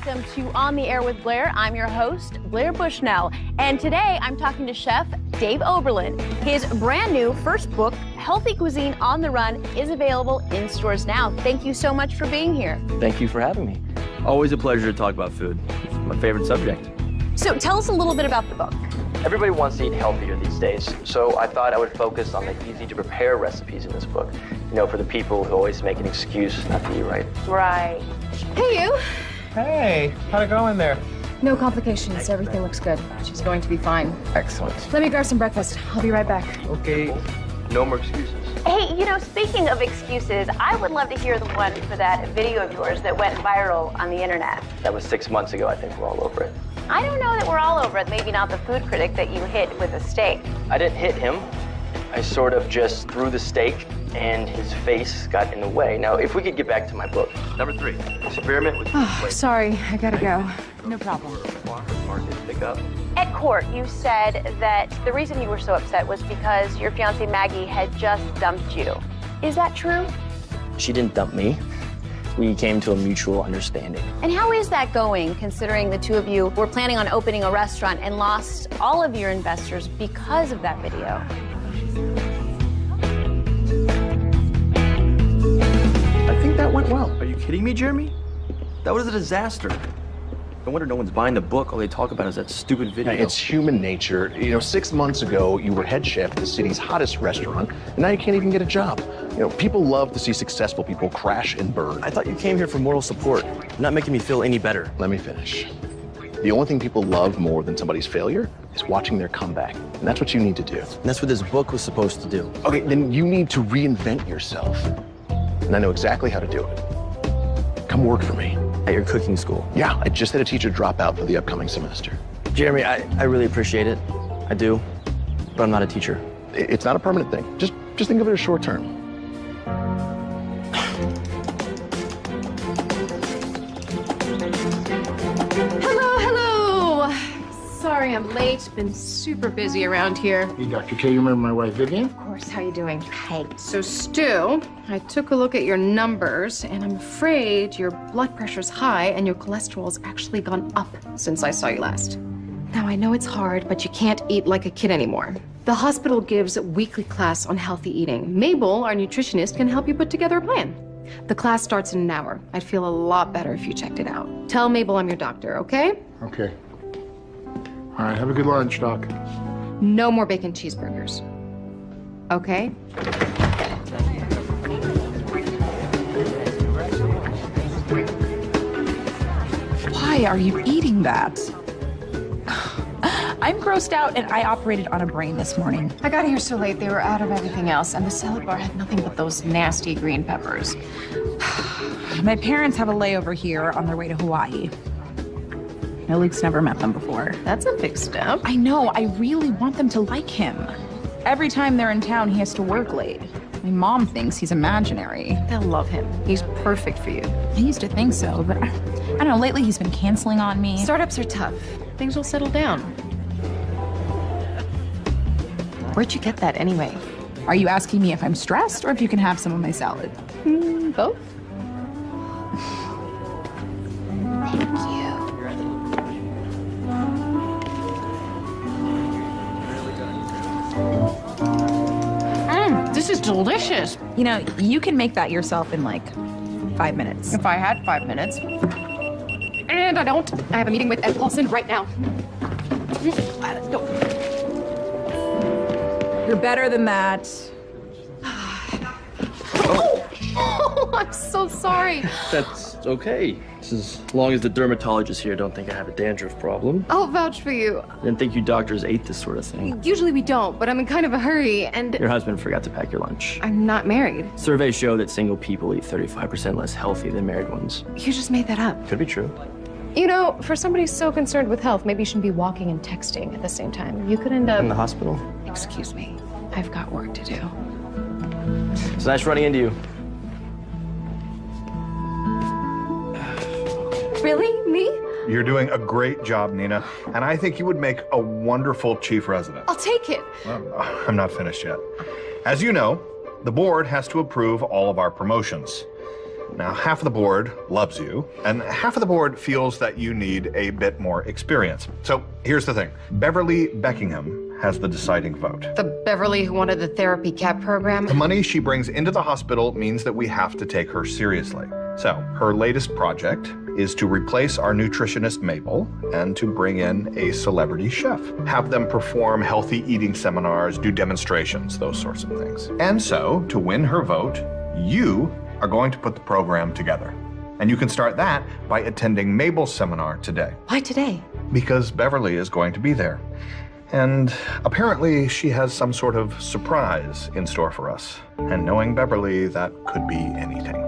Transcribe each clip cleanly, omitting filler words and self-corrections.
welcome to On the Air with Blair. I'm your host, Blair Bushnell, and today I'm talking to Chef Dave Oberlin. His brand new first book, Healthy Cuisine on the Run, is available in stores now. Thank you so much for being here. Thank you for having me. Always a pleasure to talk about food. It's my favorite subject. So tell us a little bit about the book. Everybody wants to eat healthier these days, so I thought I would focus on the easy-to-prepare recipes in this book. You know, for the people who always make an excuse not to eat right. Right. Hey, you. Hey, how'd it go in there? No complications. Everything looks good. She's going to be fine. Excellent. Let me grab some breakfast. I'll be right back. Okay. No more excuses. Hey, you know, speaking of excuses, I would love to hear the one for that video of yours that went viral on the internet. That was 6 months ago. I think we're all over it. I don't know that we're all over it. Maybe not the food critic that you hit with a steak. I didn't hit him. I sort of just threw the steak and his face got in the way. Now, if we could get back to my book. Number 3, experiment with... Oh, sorry. I gotta go. No problem. Market pick up. At court, you said that the reason you were so upset was because your fiancée Maggie had just dumped you. Is that true? She didn't dump me. We came to a mutual understanding. And how is that going, considering the two of you were planning on opening a restaurant and lost all of your investors because of that video? I think that went well. Are you kidding me, Jeremy? That was a disaster. No wonder no one's buying the book. All they talk about is that stupid video. It's human nature. You know, 6 months ago, you were head chef at the city's hottest restaurant, and now you can't even get a job. You know, people love to see successful people crash and burn. I thought you came here for moral support. You're not making me feel any better. Let me finish. The only thing people love more than somebody's failure is watching their comeback, and that's what you need to do. And that's what this book was supposed to do. Okay, then you need to reinvent yourself, and I know exactly how to do it. Come work for me. At your cooking school. Yeah, I just had a teacher drop out for the upcoming semester. Jeremy, I really appreciate it. I do. But I'm not a teacher. It's not a permanent thing. Just think of it as short term. Hello. Sorry I'm late. Been super busy around here. Hey, Dr. K, you remember my wife, Vivian? Of course. How you doing? Hey. So, Stu, I took a look at your numbers, and I'm afraid your blood pressure's high and your cholesterol's actually gone up since I saw you last. Now, I know it's hard, but you can't eat like a kid anymore. The hospital gives a weekly class on healthy eating. Mabel, our nutritionist, can help you put together a plan. The class starts in an hour. I'd feel a lot better if you checked it out. Tell Mabel I'm your doctor, okay? Okay. All right, have a good lunch, Doc. No more bacon cheeseburgers. Okay? Why are you eating that? I'm grossed out and I operated on a brain this morning. I got here so late, they were out of everything else, and the salad bar had nothing but those nasty green peppers. My parents have a layover here on their way to Hawaii. Luke's never met them before. That's a big step. I know, I really want them to like him. Every time they're in town, he has to work late. My mom thinks he's imaginary. They'll love him. He's perfect for you. I used to think so, but I don't know, lately he's been canceling on me. Startups are tough. Things will settle down. Where'd you get that anyway? Are you asking me if I'm stressed or if you can have some of my salad? Both? Thank you. This is delicious. You know, you can make that yourself in like 5 minutes. If I had 5 minutes. And I don't. I have a meeting with Ed Paulson right now. You're better than that. Oh, I'm so sorry. That's okay. As long as the dermatologist here don't think I have a dandruff problem. I'll vouch for you. I didn't think you doctors ate this sort of thing. Usually we don't, but I'm in kind of a hurry, and Your husband forgot to pack your lunch. I'm not married. Surveys show that single people eat 35% less healthy than married ones. You just made that up. Could be true. You know, for somebody so concerned with health, maybe you shouldn't be walking and texting at the same time. You could end up... In the hospital? Excuse me. I've got work to do. It's nice running into you. Really? Me? You're doing a great job, Nina, and I think you would make a wonderful chief resident. I'll take it. I'm not finished yet. As you know, the board has to approve all of our promotions. Now, half of the board loves you, and half of the board feels that you need a bit more experience. So here's the thing. Beverly Beckingham has the deciding vote. The Beverly who wanted the therapy cap program? The money she brings into the hospital means that we have to take her seriously. So her latest project is to replace our nutritionist Mabel and to bring in a celebrity chef. Have them perform healthy eating seminars, do demonstrations, those sorts of things. And so, to win her vote, you are going to put the program together. And you can start that by attending Mabel's seminar today. Why today? Because Beverly is going to be there. And apparently she has some sort of surprise in store for us. And knowing Beverly, that could be anything.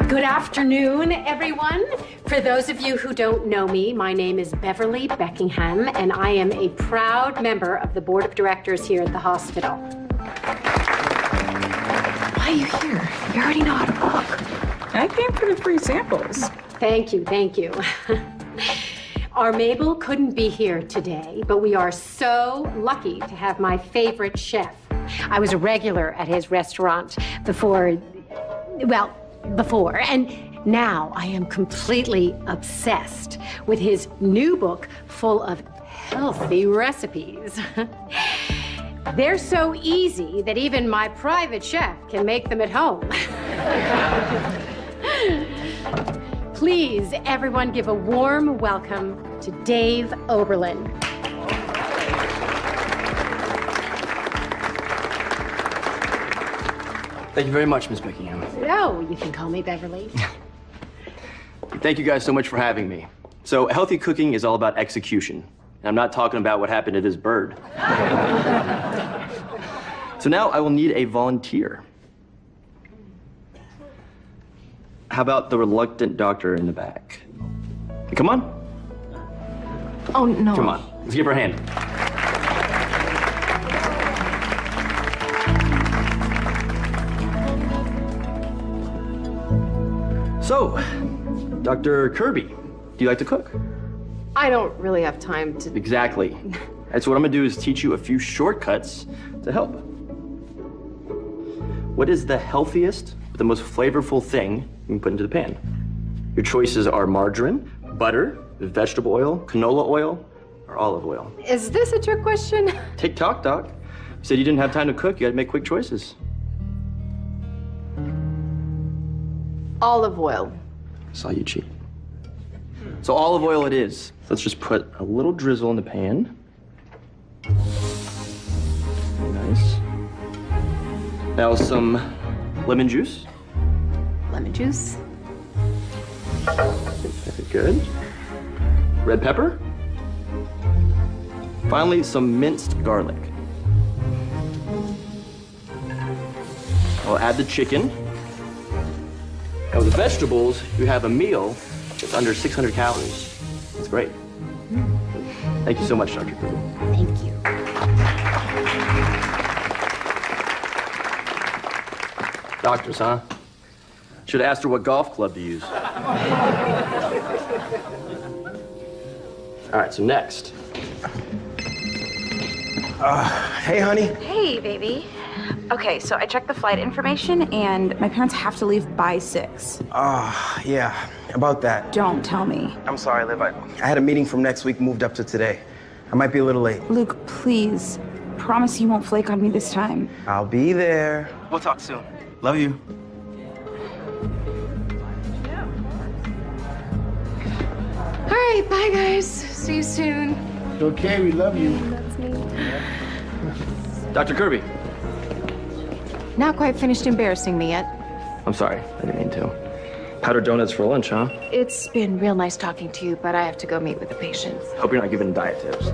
Good afternoon, everyone. For those of you who don't know me, my name is Beverly Beckingham, and I am a proud member of the board of directors here at the hospital. Why are you here? You already know how to cook. I came for the free samples. Thank you, thank you. Our Mabel couldn't be here today, but we are so lucky to have my favorite chef. I was a regular at his restaurant before, and now I am completely obsessed with his new book full of healthy recipes. They're so easy that even my private chef can make them at home. Please, everyone, give a warm welcome to Dave Oberlin. Thank you very much, Miss Beckingham. Oh, you can call me Beverly. Thank you guys so much for having me. So, healthy cooking is all about execution. And I'm not talking about what happened to this bird. So now I will need a volunteer. How about the reluctant doctor in the back? Come on. Oh, no. Come on. Let's give her a hand. So, Dr. Kirby, do you like to cook? I don't really have time to... Exactly. That's what I'm gonna do is teach you a few shortcuts to help. What is the healthiest, but the most flavorful thing you can put into the pan? Your choices are margarine, butter, vegetable oil, canola oil, or olive oil. Is this a trick question? Tick-tock, Doc. You said you didn't have time to cook, you had to make quick choices. Olive oil. Saw you cheat. So olive oil it is. Let's just put a little drizzle in the pan. Nice. Now some lemon juice. Lemon juice. Very good. Red pepper. Finally, some minced garlic. I'll add the chicken. Now with the vegetables, you have a meal that's under 600 calories. That's great. Thank you so much, Dr. Kirby. Thank you. Doctors, huh? Should have asked her what golf club to use. All right, so next. Hey, honey. Hey, baby. Okay, so I checked the flight information, and my parents have to leave by 6. Yeah, about that. Don't tell me. I'm sorry, Liv. I had a meeting from next week moved up to today. I might be a little late. Luke, please. Promise you won't flake on me this time. I'll be there. We'll talk soon. Love you. All right, bye, guys. See you soon. It's okay, we love you. That's me. Dr. Kirby. Not quite finished embarrassing me yet. I'm sorry, I didn't mean to. Powdered donuts for lunch, huh? It's been real nice talking to you, but I have to go meet with the patients. Hope you're not giving diet tips.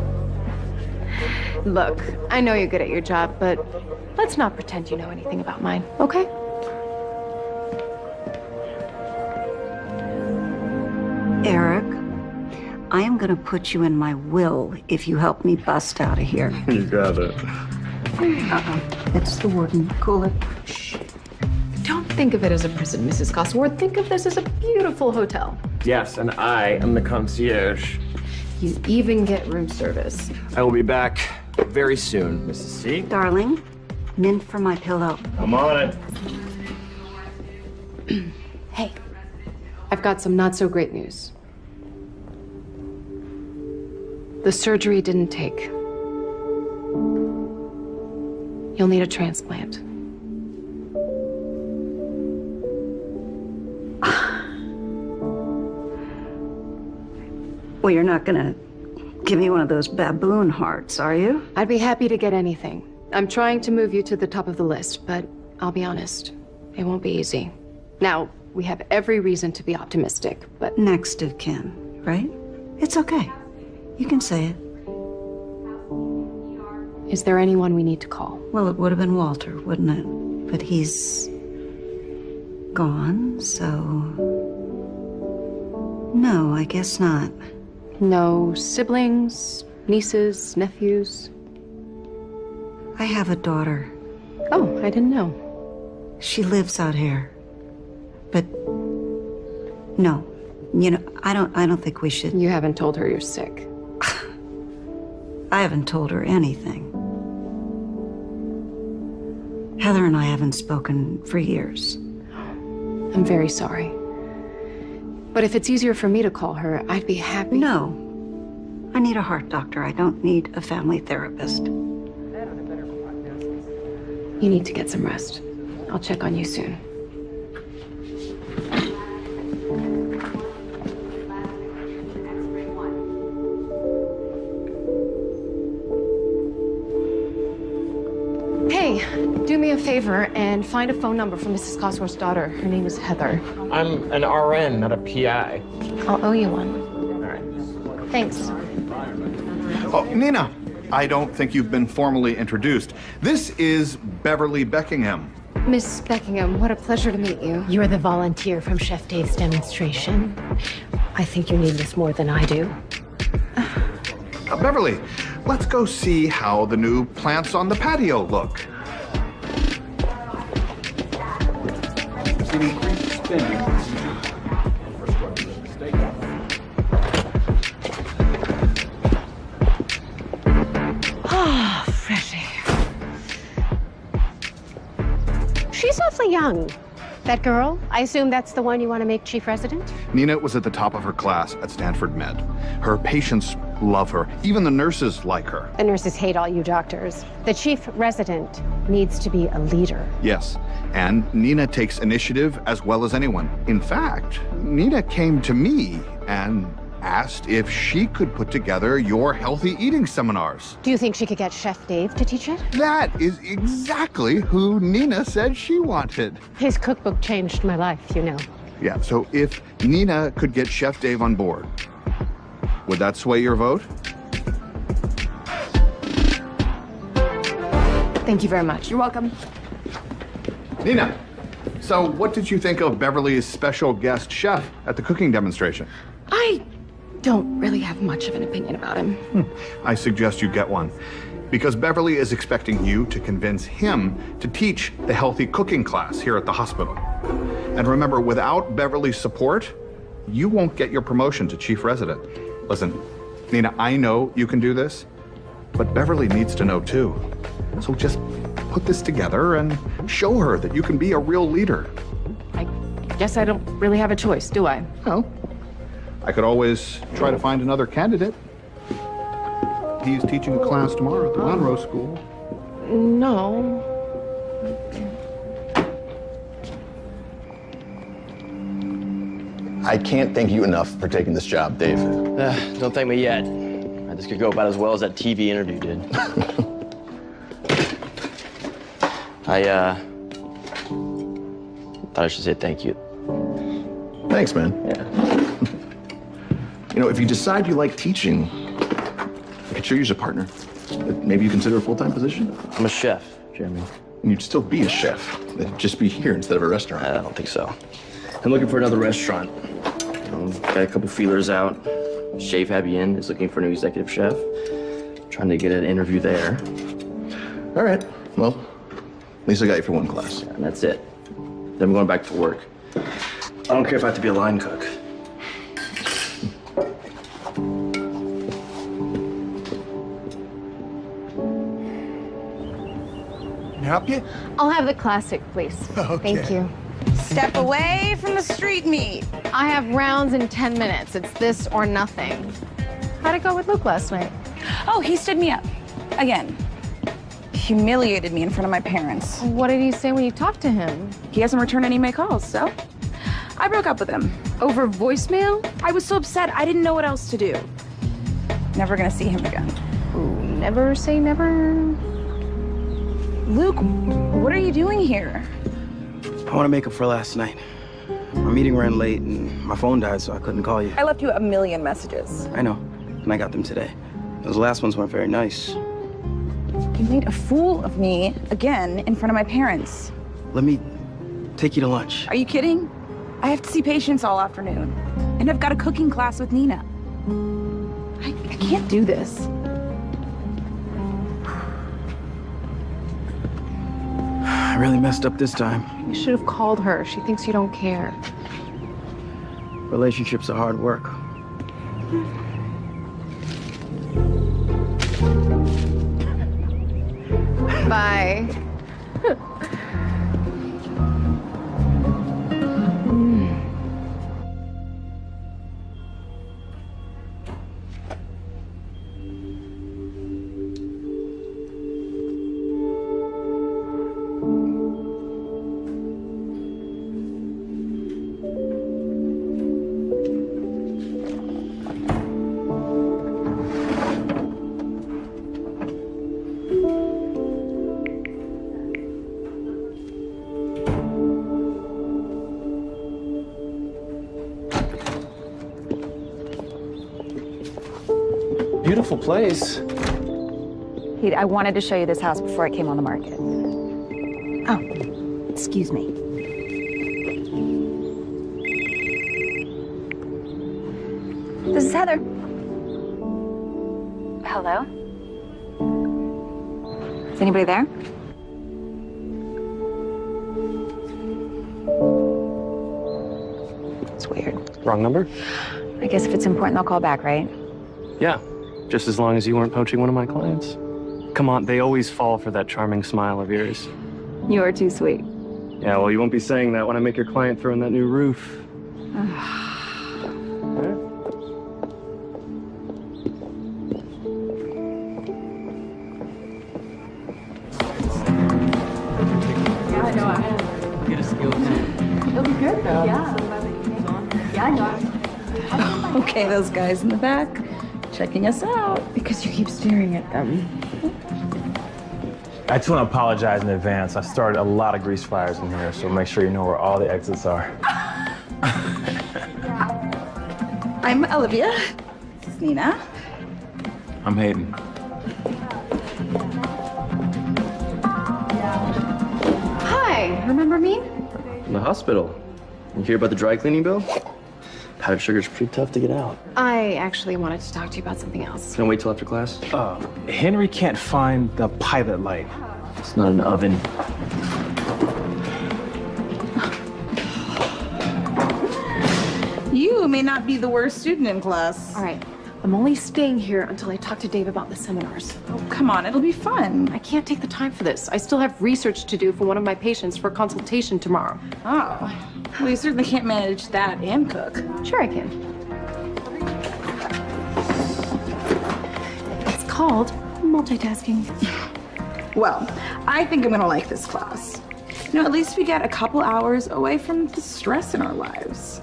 Look, I know you're good at your job, but let's not pretend you know anything about mine, okay? Eric, I am going to put you in my will if you help me bust out of here. You got it. It's the warden. Cool it. Shh. Don't think of it as a prison, Mrs. Cosworth. Think of this as a beautiful hotel. Yes, and I am the concierge. You even get room service. I will be back Very soon, Mrs. C. Darling, mint for my pillow. I'm on it. Hey, I've got some not so great news. The surgery didn't take. You'll need a transplant. Well, you're not gonna give me one of those baboon hearts, are you? I'd be happy to get anything. I'm trying to move you to the top of the list, but I'll be honest, it won't be easy. Now, we have every reason to be optimistic, but... Next of kin, right? It's okay. You can say it. Is there anyone we need to call? Well, it would have been Walter, wouldn't it? But he's gone, so... No, I guess not. No siblings, nieces, nephews? I have a daughter. Oh, I didn't know. She lives out here. But no. You know, I don't think we should. You haven't told her you're sick. I haven't told her anything. Heather and I haven't spoken for years. I'm very sorry. But if it's easier for me to call her, I'd be happy. No. I need a heart doctor. I don't need a family therapist. You need to get some rest. I'll check on you soon. Hey, do me a favor and find a phone number for Mrs. Cosworth's daughter. Her name is Heather. I'm an RN, not a PI. I'll owe you one. All right. Thanks. Oh, Nina, I don't think you've been formally introduced. This is Beverly Beckingham. Miss Beckingham, what a pleasure to meet you. You're the volunteer from Chef Dave's demonstration. I think you need this more than I do. Beverly, let's go see how the new plants on the patio look. Ah, fresh air. She's awfully young. That girl, I assume that's the one you want to make chief resident? Nina was at the top of her class at Stanford Med. Her patients love her. Even the nurses like her. The nurses hate all you doctors. The chief resident needs to be a leader. Yes, and Nina takes initiative as well as anyone. In fact, Nina came to me and asked if she could put together your healthy eating seminars. Do you think she could get Chef Dave to teach it? That is exactly who Nina said she wanted. His cookbook changed my life, you know. Yeah, so if Nina could get Chef Dave on board, would that sway your vote? Thank you very much. You're welcome. Nina, so what did you think of Beverly's special guest chef at the cooking demonstration? I don't really have much of an opinion about him. I suggest you get one, because Beverly is expecting you to convince him to teach the healthy cooking class here at the hospital. And remember, without Beverly's support, you won't get your promotion to chief resident. Listen, Nina, I know you can do this, but Beverly needs to know too. So just put this together and show her that you can be a real leader. I guess I don't really have a choice, do I? Well, I could always try to find another candidate. He's teaching a class tomorrow at the Monroe School. No. I can't thank you enough for taking this job, Dave. Don't thank me yet. This could go about as well as that TV interview did. I thought I should say thank you. Thanks, man. Yeah. You know, if you decide you like teaching, I could sure use a partner. Maybe you consider a full-time position? I'm a chef, Jeremy. And you'd still be a chef. It'd just be here instead of a restaurant. I don't think so. I'm looking for another restaurant. Got a couple feelers out. Chef Fabienne is looking for a new executive chef. Trying to get an interview there. All right. Well, at least I got you for one class. Yeah, and that's it. Then I'm going back to work. I don't care if I have to be a line cook. help you? I'll have the classic, please. Okay. Thank you. Step away from the street meat. I have rounds in 10 minutes. It's this or nothing. How'd it go with Luke last night? Oh, he stood me up. Again. Humiliated me in front of my parents. What did he say when you talked to him? He hasn't returned any of my calls, so I broke up with him. Over voicemail? I was so upset, I didn't know what else to do. Never gonna see him again. Ooh, never say never. Luke, what are you doing here? I want to make up for last night. My meeting ran late and my phone died, so I couldn't call you. I left you a million messages. I know, and I got them today. Those last ones weren't very nice. You made a fool of me again in front of my parents. Let me take you to lunch. Are you kidding? I have to see patients all afternoon. And I've got a cooking class with Nina. I can't do this. I really messed up this time. You should have called her. She thinks you don't care. Relationships are hard work. Bye. Beautiful place. Pete, I wanted to show you this house before it came on the market. Oh, excuse me. This is Heather. Hello? Is anybody there? It's weird. Wrong number? I guess if it's important, they'll call back, right? Yeah, just as long as you weren't poaching one of my clients. Come on, they always fall for that charming smile of yours. You are too sweet. Yeah, well, you won't be saying that when I make your client throw in that new roof. Yeah, I know. I have. Get a skill too. It'll be good though. Yeah. Yeah, I know. Okay, those guys in the back checking us out because you keep staring at them. I just want to apologize in advance. I started a lot of grease fires in here, so make sure you know where all the exits are. I'm Olivia. This is Nina. I'm Hayden. Hi, remember me? In the hospital. You hear about the dry cleaning bill? Powdered sugar's pretty tough to get out. I actually wanted to talk to you about something else. Can I wait till after class? Henry can't find the pilot light. It's not an oven. You may not be the worst student in class. All right, I'm only staying here until I talk to Dave about the seminars. Oh, come on, it'll be fun. I can't take the time for this. I still have research to do for one of my patients for a consultation tomorrow. Oh, well, you certainly can't manage that and cook. Sure I can. It's called multitasking. Well, I think I'm gonna like this class. You know, at least we get a couple hours away from the stress in our lives.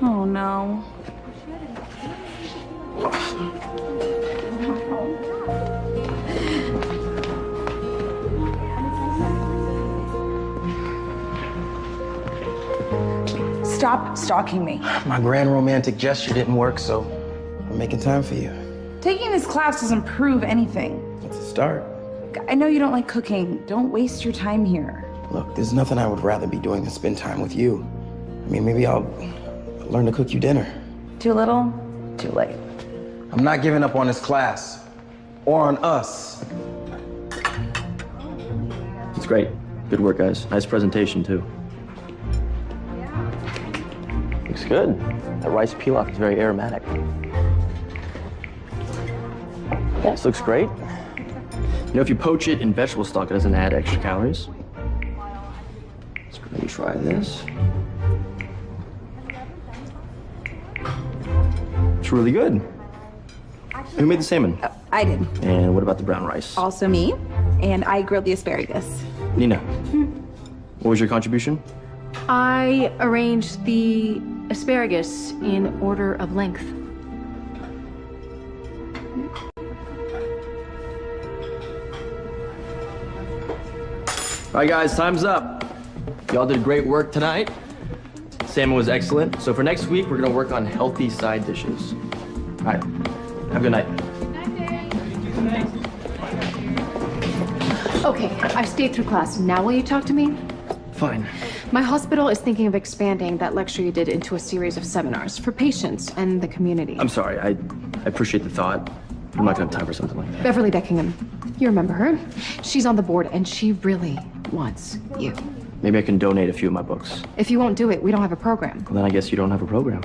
Oh no. Stop stalking me. My grand romantic gesture didn't work, so I'm making time for you. Taking this class doesn't prove anything. It's a start. I know you don't like cooking. Don't waste your time here. Look, there's nothing I would rather be doing than spend time with you. I mean, maybe I'll learn to cook you dinner. Too little, too late. I'm not giving up on this class. Or on us. It's great. Good work, guys. Nice presentation, too. Looks good. That rice pilaf is very aromatic. Yeah, this looks great. You know, if you poach it in vegetable stock, it doesn't add extra calories. Let's go ahead and try this. It's really good. Who made the salmon? I did. And what about the brown rice? Also me. And I grilled the asparagus. Nina, what was your contribution? I arranged the asparagus in order of length. All right, guys, time's up. Y'all did great work tonight. Salmon was excellent. So for next week, we're gonna work on healthy side dishes. All right, have a good night. Okay, I've stayed through class. Now will you talk to me? Fine. My hospital is thinking of expanding that lecture you did into a series of seminars for patients and the community. I'm sorry, I appreciate the thought. I'm not gonna have time for something like that. Beverly Deckingham, you remember her? She's on the board and she really wants you. Maybe I can donate a few of my books. If you won't do it, we don't have a program. Well, then I guess you don't have a program.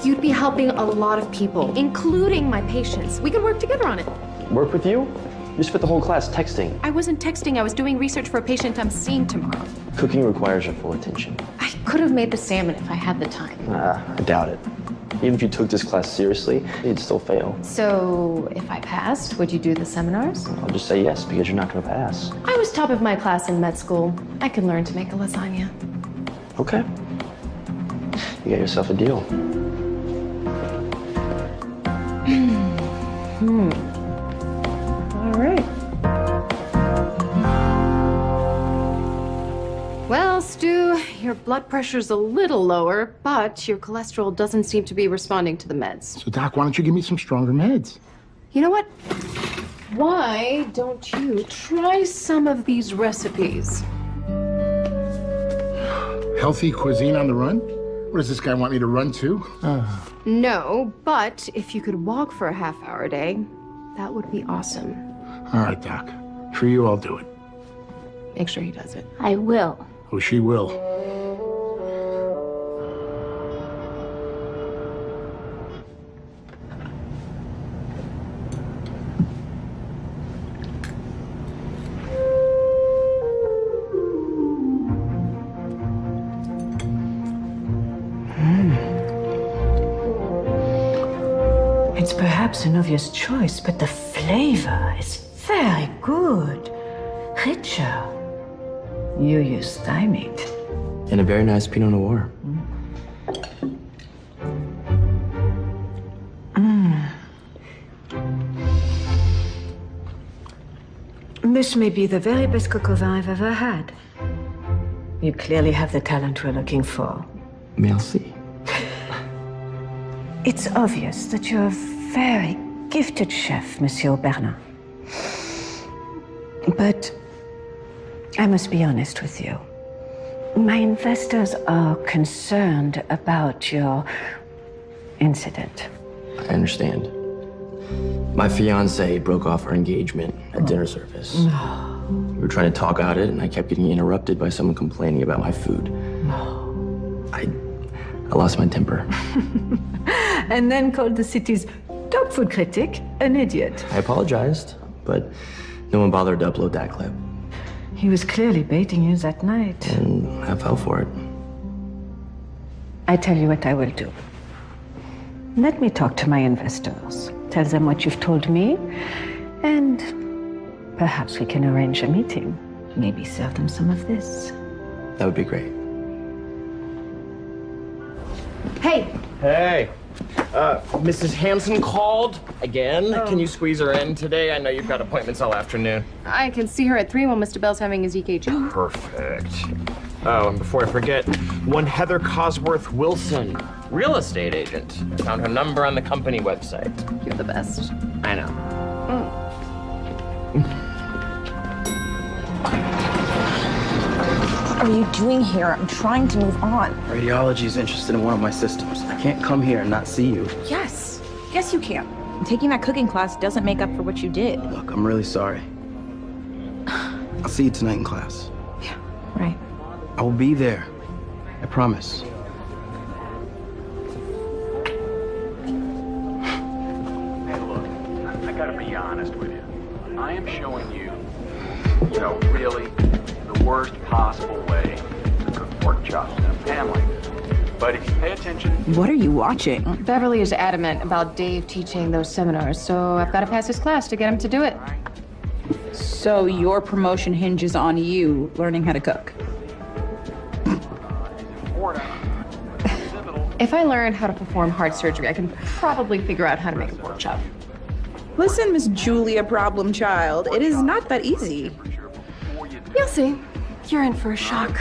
You'd be helping a lot of people, including my patients. We could work together on it. Work with you? You spent the whole class texting. I wasn't texting, I was doing research for a patient I'm seeing tomorrow. Cooking requires your full attention. I could have made the salmon if I had the time. I doubt it. Even if you took this class seriously, you'd still fail. So, if I passed, would you do the seminars? I'll just say yes, because you're not gonna pass. I was top of my class in med school. I could learn to make a lasagna. Okay. You got yourself a deal. All right. Well, Stu, your blood pressure's a little lower, but your cholesterol doesn't seem to be responding to the meds. So, Doc, why don't you give me some stronger meds? You know what? Why don't you try some of these recipes? Healthy cuisine on the run? What does this guy want me to run to? No, but if you could walk for a half-hour a day, that would be awesome. All right, Doc. For you, I'll do it. Make sure he does it. I will. Oh, she will. It's perhaps an obvious choice, but the flavor is very good. Richer. You use thigh meat. And a very nice Pinot Noir. This may be the very best coq au vin I've ever had. You clearly have the talent we're looking for. Merci. It's obvious that you're a very gifted chef, Monsieur Bernard. But I must be honest with you. My investors are concerned about your incident. I understand. My fiance broke off our engagement at dinner service. We were trying to talk out it, and I kept getting interrupted by someone complaining about my food. I lost my temper. And then called the city's top food critic an idiot. I apologized, but no one bothered to upload that clip. He was clearly baiting you that night. And I fell for it. I tell you what I will do. Let me talk to my investors. Tell them what you've told me, and perhaps we can arrange a meeting. Maybe serve them some of this. That would be great. Hey! Hey! Mrs. Hansen called again. Can you squeeze her in today? I know you've got appointments all afternoon. I can see her at 3 while Mr. Bell's having his EKG. Perfect. Oh, and before I forget, one Heather Cosworth Wilson, real estate agent. Found her number on the company website. You're the best. I know. What are you doing here? I'm trying to move on. Radiology's interested in one of my systems. I can't come here and not see you. Yes. Yes, you can. Taking that cooking class doesn't make up for what you did. Look, I'm really sorry. I'll see you tonight in class. Yeah, right. I will be there. I promise. honest with you. I am showing you, really the worst possible way to cook pork chops in a pan like this. But if you pay attention... What are you watching? Beverly is adamant about Dave teaching those seminars, so I've got to pass his class to get him to do it. So your promotion hinges on you learning how to cook? If I learn how to perform heart surgery, I can probably figure out how to make a pork chop. Listen, Miss Julia Problem Child, it is not that easy. You'll see. You're in for a shock.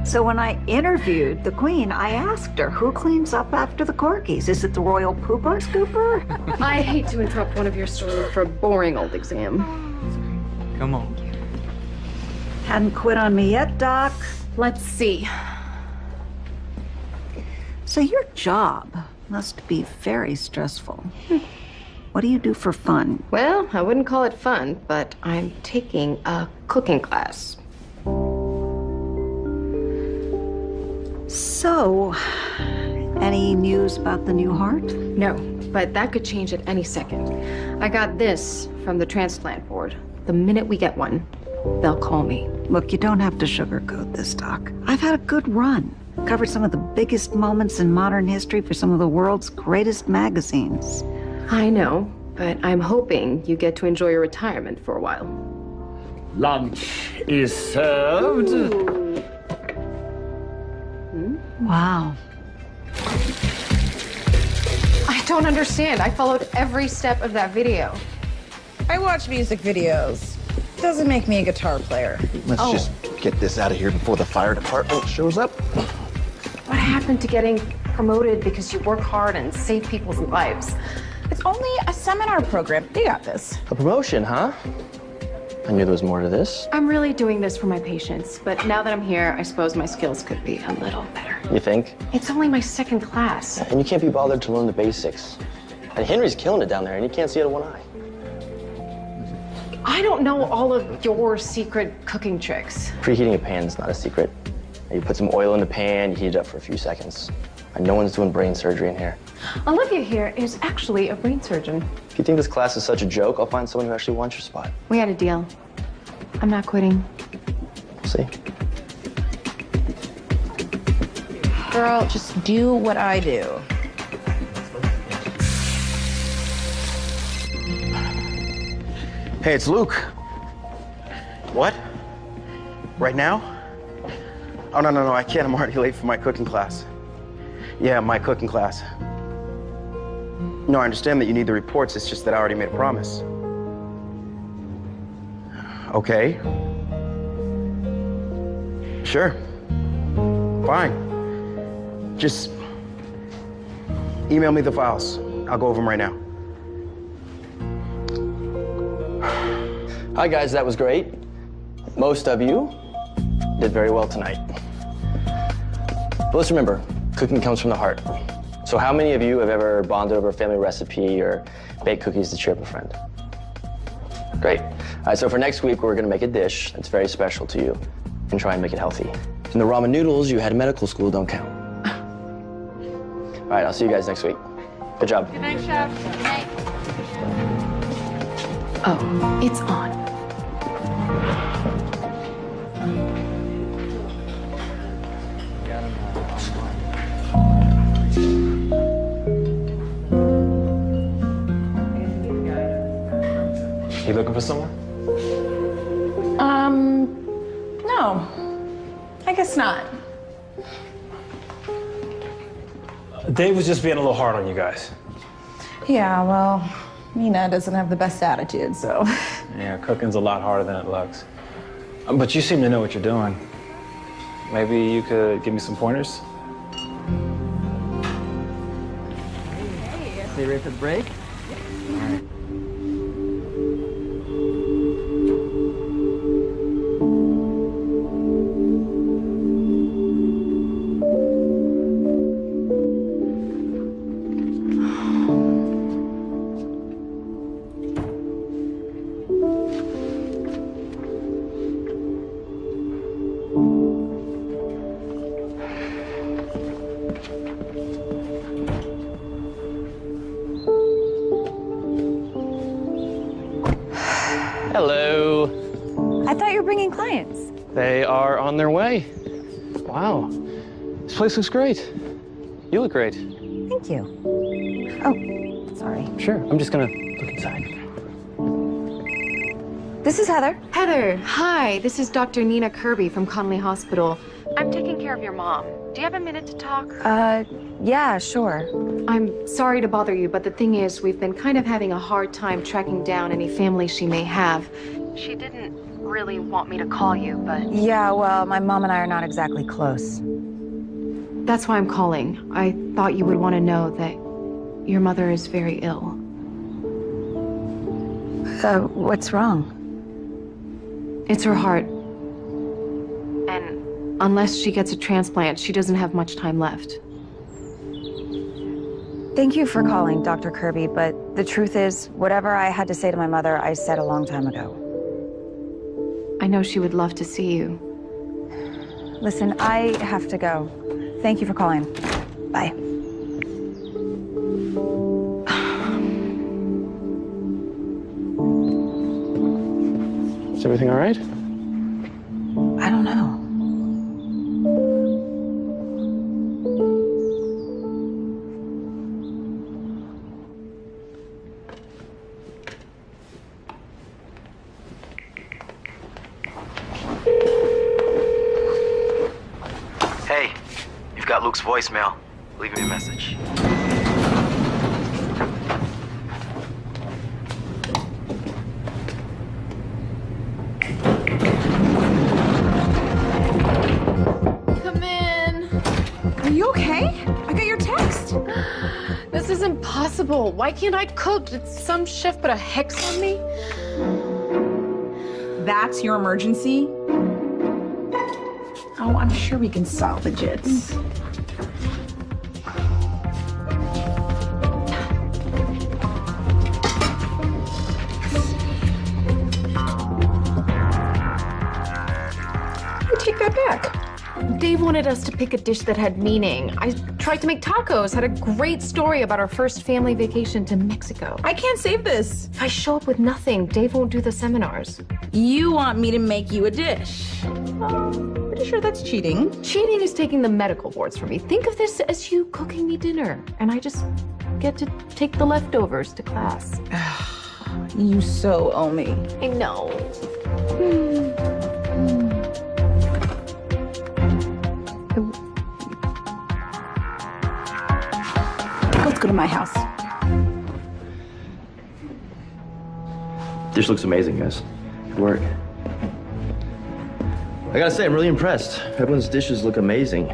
So when I interviewed the queen, I asked her, who cleans up after the corgis? Is it the royal pooper scooper? I hate to interrupt one of your stories for a boring old exam. Come on. Hadn't quit on me yet, Doc. Let's see. So your job must be very stressful. What do you do for fun? Well, I wouldn't call it fun, but I'm taking a cooking class. So, any news about the new heart? No, but that could change at any second. I got this from the transplant board. The minute we get one, they'll call me. Look, you don't have to sugarcoat this, Doc. I've had a good run. Covered some of the biggest moments in modern history for some of the world's greatest magazines. I know, but I'm hoping you get to enjoy your retirement for a while. Lunch is served. Wow. I don't understand. I followed every step of that video. I watch music videos. Doesn't make me a guitar player. Let's just get this out of here before the fire department shows up. What happened to getting promoted because you work hard and save people's lives? It's only a seminar program. They got this. A promotion, huh? I knew there was more to this. I'm really doing this for my patients, but now that I'm here, I suppose my skills could be a little better. You think? It's only my second class. And you can't be bothered to learn the basics. And Henry's killing it down there, and you can't see it with one eye. I don't know all of your secret cooking tricks. Preheating a pan is not a secret. You put some oil in the pan, you heat it up for a few seconds. And no one's doing brain surgery in here. Olivia here is actually a brain surgeon. If you think this class is such a joke, I'll find someone who actually wants your spot. We had a deal. I'm not quitting. We'll see. Girl, just do what I do. Hey, it's Luke. What? Right now? Oh, no, I can't. I'm already late for my cooking class. Yeah, my cooking class. No, I understand that you need the reports. It's just that I already made a promise. Okay. Sure. Fine. Just email me the files. I'll go over them right now. Hi, guys, that was great. Most of you did very well tonight. But let's remember, cooking comes from the heart. So how many of you have ever bonded over a family recipe or baked cookies to cheer up a friend? Great. All right, so for next week, we're gonna make a dish that's very special to you and try and make it healthy. And the ramen noodles you had in medical school don't count. All right, I'll see you guys next week. Good job. Good night, Chef. Good night. Oh, it's on. You looking for someone? No. I guess not. Dave was just being a little hard on you guys. Yeah, well, Nina doesn't have the best attitude, so. Yeah, cooking's a lot harder than it looks. But you seem to know what you're doing. Maybe you could give me some pointers? Hey, so you ready for the break? All right. clients. They are on their way. Wow. This place looks great. You look great. Thank you. Oh, sorry. Sure, I'm just gonna look inside. This is Heather. Heather, hi. This is Dr. Nina Kirby from Conley Hospital. I'm taking care of your mom. Do you have a minute to talk? Yeah, sure. I'm sorry to bother you, but the thing is, we've been kind of having a hard time tracking down any family she may have. She didn't really want me to call you, but... Yeah, well, my mom and I are not exactly close. That's why I'm calling. I thought you would want to know that your mother is very ill. What's wrong? It's her heart. And unless she gets a transplant, she doesn't have much time left. Thank you for calling, Dr. Kirby, but the truth is, whatever I had to say to my mother, I said a long time ago. I know she would love to see you. Listen, I have to go. Thank you for calling. Bye. Is everything all right? I don't know. Hey, you've got Luke's voicemail. Leave me a message. Come in. Are you okay? I got your text. This is impossible. Why can't I cook? Did some chef put a hex on me? That's your emergency? Oh, I'm sure we can salvage it. Take that back. Dave wanted us to pick a dish that had meaning. I tried to make tacos, had a great story about our first family vacation to Mexico. I can't save this. If I show up with nothing, Dave won't do the seminars. You want me to make you a dish? Pretty sure that's cheating. Cheating is taking the medical boards from me. Think of this as you cooking me dinner, and I just get to take the leftovers to class. You so owe me. I know. Let's go to my house. Dish looks amazing, guys. Good work. I gotta say, I'm really impressed. Everyone's dishes look amazing.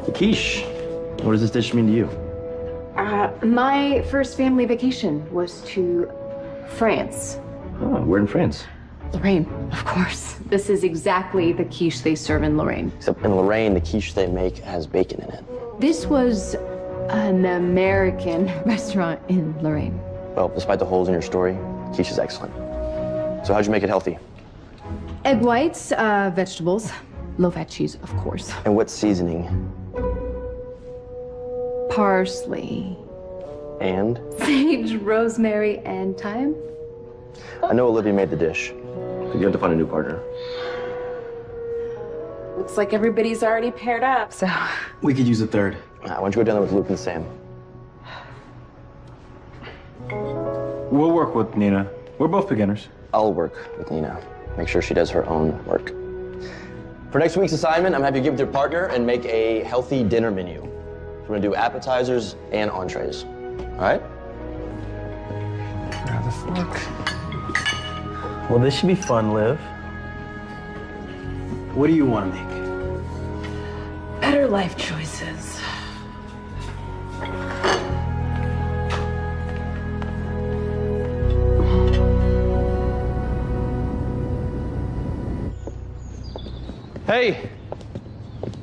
The quiche. What does this dish mean to you? My first family vacation was to France. Oh, we're in France. Lorraine, of course. This is exactly the quiche they serve in Lorraine. Except in Lorraine, the quiche they make has bacon in it. This was an American restaurant in Lorraine. Well, despite the holes in your story, quiche is excellent. So how'd you make it healthy? Egg whites, vegetables, low-fat cheese, of course. And what seasoning? Parsley. And? Sage, rosemary, and thyme. I know Olivia made the dish. You have to find a new partner. Looks like everybody's already paired up, so. We could use a third. Why don't you go down there with Luke and Sam? We'll work with Nina. We're both beginners. I'll work with Nina. Make sure she does her own work. For next week's assignment, I'm happy to give it to your partner and make a healthy dinner menu. We're gonna do appetizers and entrees. All right? Grab the fork. Well, this should be fun, Liv. What do you want to make? Better life choices. Hey,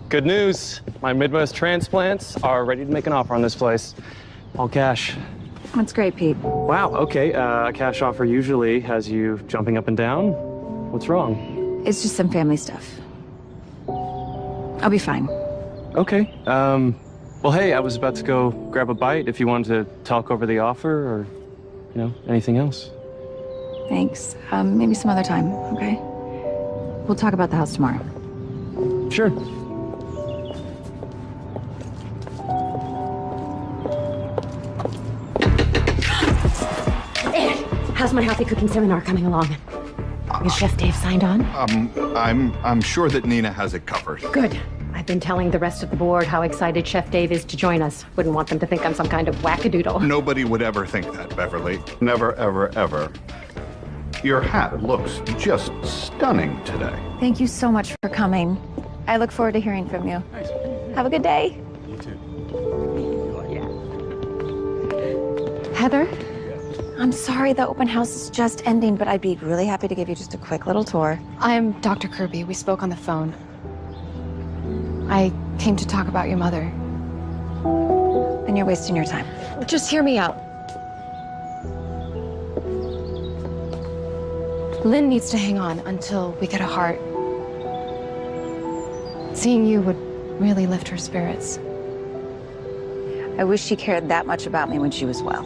good news. My Midwest transplants are ready to make an offer on this place. All cash. That's great, Pete. Wow, okay. A cash offer usually has you jumping up and down. What's wrong? It's just some family stuff. I'll be fine. Okay. Well, hey, I was about to go grab a bite if you wanted to talk over the offer or, anything else. Thanks. Maybe some other time, okay? We'll talk about the house tomorrow. Sure. How's my healthy cooking seminar coming along? Is Chef Dave signed on? I'm sure that Nina has it covered. Good. I've been telling the rest of the board how excited Chef Dave is to join us. Wouldn't want them to think I'm some kind of wackadoodle. Nobody would ever think that, Beverly. Never, ever, ever. Your hat looks just stunning today. Thank you so much for coming. I look forward to hearing from you. Have a good day. You too. Heather? I'm sorry the open house is just ending, but I'd be really happy to give you just a quick little tour. I'm Dr. Kirby. We spoke on the phone. I came to talk about your mother. And you're wasting your time. Just hear me out. Lynn needs to hang on until we get a heart. Seeing you would really lift her spirits. I wish she cared that much about me when she was well.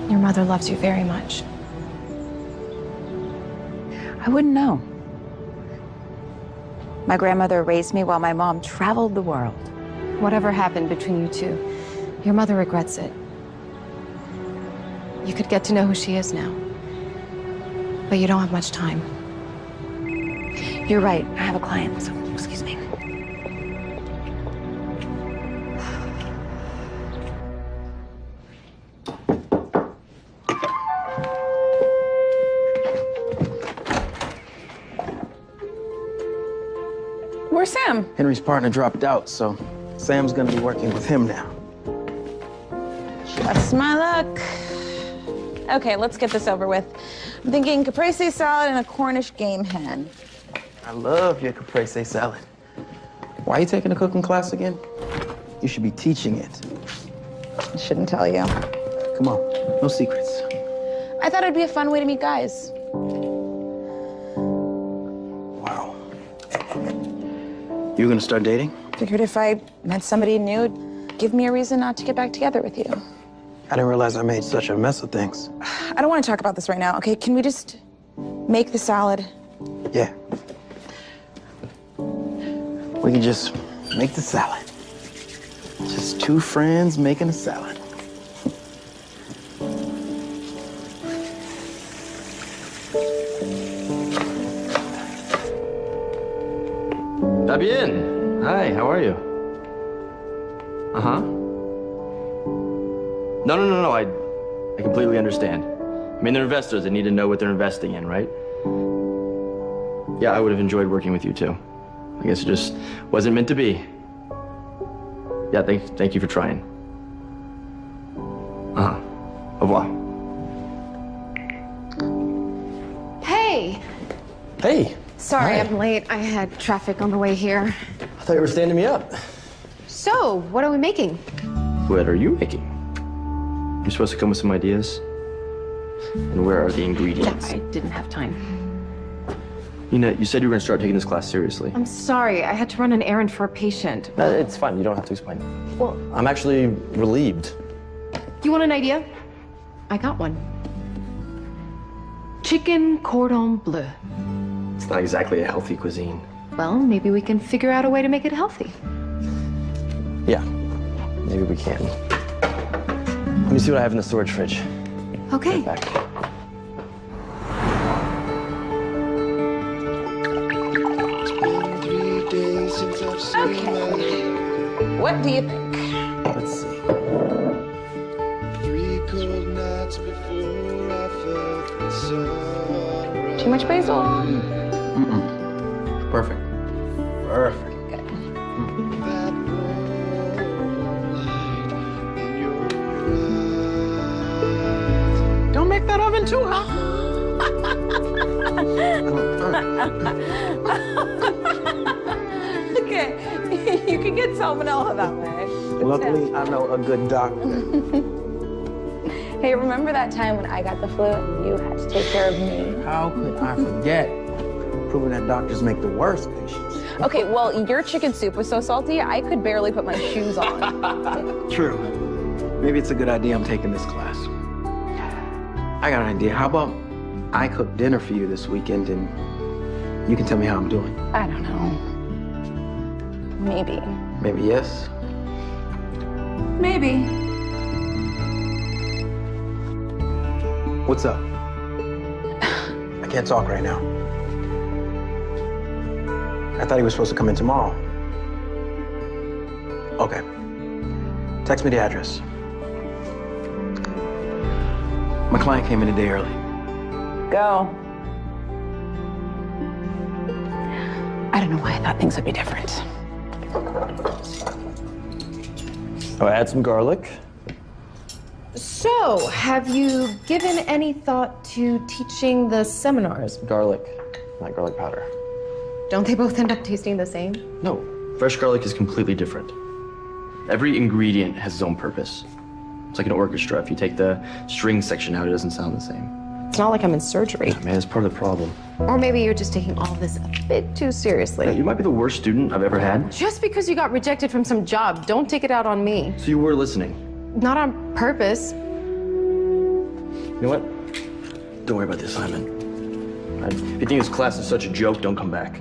Your mother loves you very much. I wouldn't know. My grandmother raised me while my mom traveled the world. Whatever happened between you two, your mother regrets it. You could get to know who she is now. But you don't have much time. You're right. I have a client, so excuse me. Where's Sam? Henry's partner dropped out, so Sam's gonna be working with him now. Just my luck. Okay, let's get this over with. I'm thinking caprese salad and a Cornish game hen. I love your caprese salad. Why are you taking a cooking class again? You should be teaching it. I shouldn't tell you. Come on, no secrets. I thought it'd be a fun way to meet guys. Wow. You gonna start dating? Figured if I met somebody new, it'd give me a reason not to get back together with you. I didn't realize I made such a mess of things. I don't want to talk about this right now, okay? Can we just make the salad? Yeah. We can just make the salad. Just two friends making a salad. Fabienne, hi, how are you? Uh-huh. No, I completely understand. I mean, they're investors, they need to know what they're investing in, right? Yeah, I would have enjoyed working with you too. I guess it just wasn't meant to be. Yeah, thank you for trying. Uh-huh. Au revoir. Hey! Hey! Sorry, Hi. I'm late. I had traffic on the way here. I thought you were standing me up. So, what are we making? What are you making? You're supposed to come with some ideas? And where are the ingredients? I didn't have time. Nina, you said you were going to start taking this class seriously. I'm sorry. I had to run an errand for a patient. It's fine. You don't have to explain. Well, I'm actually relieved. you want an idea? I got one. Chicken cordon bleu. It's not exactly a healthy cuisine. Well, maybe we can figure out a way to make it healthy. Yeah, maybe we can. Let me see what I have in the storage fridge. Okay. Right back. Okay. What do you think? Let's see. Too much basil? Perfect. Perfect. Don't make that oven too hot. Okay, you can get salmonella that way. Luckily, I know a good doctor. Hey, remember that time when I got the flu and you had to take care of me? How could I forget? Proving that doctors make the worst patients. Okay, well, your chicken soup was so salty, I could barely put my shoes on. True. Maybe it's a good idea I'm taking this class. I got an idea. How about I cook dinner for you this weekend and You can tell me how I'm doing. I don't know. Maybe. Maybe yes. Maybe. What's up? I can't talk right now. I thought he was supposed to come in tomorrow. Okay. Text me the address. My client came in a day early. Go. I don't know why I thought things would be different. Oh, add some garlic. So, have you given any thought to teaching the seminars? Garlic, not garlic powder. Don't they both end up tasting the same? No, fresh garlic is completely different. Every ingredient has its own purpose. It's like an orchestra. If you take the string section out, it doesn't sound the same. It's not like I'm in surgery. Yeah, man, it's part of the problem. Or maybe you're just taking all this a bit too seriously. Yeah, you might be the worst student I've ever had. Just because you got rejected from some job, don't take it out on me. So you were listening. Not on purpose. You know what? Don't worry about the assignment. If you think this class is such a joke, don't come back.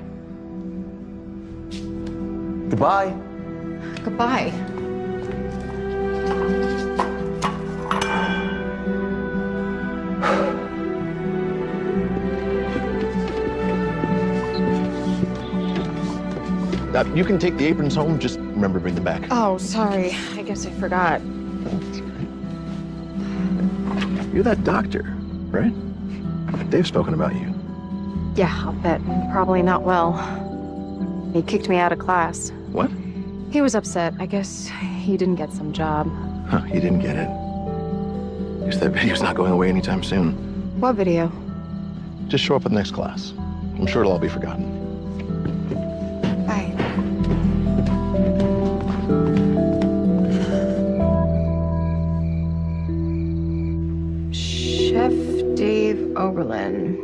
Goodbye. Goodbye. You can take the aprons home, just remember to bring them back. Oh, sorry. I guess I forgot. You're that doctor, right? Dave's spoken about you. Yeah, I'll bet. Probably not well. He kicked me out of class. What? He was upset. I guess he didn't get some job. Huh, he didn't get it. Guess that video's not going away anytime soon. What video? Just show up at the next class. I'm sure it'll all be forgotten. Bye. Chef Dave Oberlin.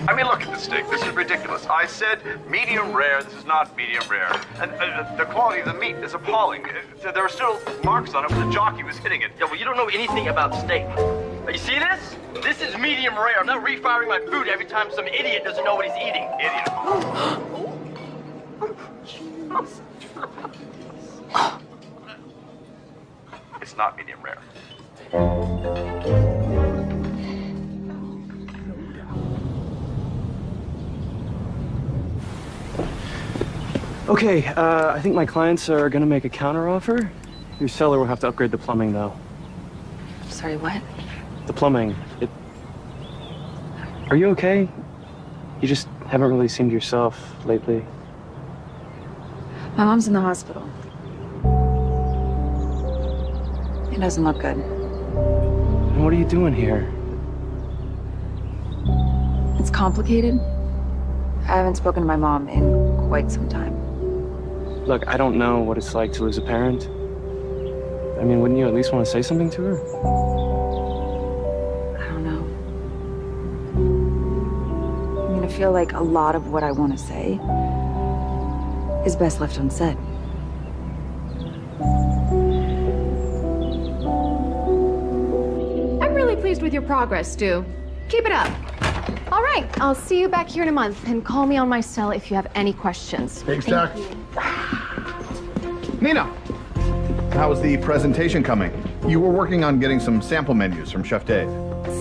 I mean, look at this steak. This is ridiculous. I said medium rare. This is not medium rare. And the quality of the meat is appalling. There are still marks on it where the jockey was hitting it. Yeah, well, you don't know anything about steak. You see this? This is medium rare. I'm not refiring my food every time some idiot doesn't know what he's eating. Idiot. It's not medium rare. Okay, I think my clients are gonna make a counteroffer. Your seller will have to upgrade the plumbing, though. Sorry, what? The plumbing. Are you okay? You just haven't really seemed yourself lately. My mom's in the hospital. It doesn't look good. And what are you doing here? It's complicated. I haven't spoken to my mom in quite some time. Look, I don't know what it's like to lose a parent. I mean, wouldn't you at least want to say something to her? I don't know. I mean, I feel like a lot of what I want to say is best left unsaid. I'm really pleased with your progress, Stu. Keep it up. All right, I'll see you back here in a month, and call me on my cell if you have any questions. Thanks, Doc. Nina, how was the presentation coming? You were working on getting some sample menus from Chef Dave.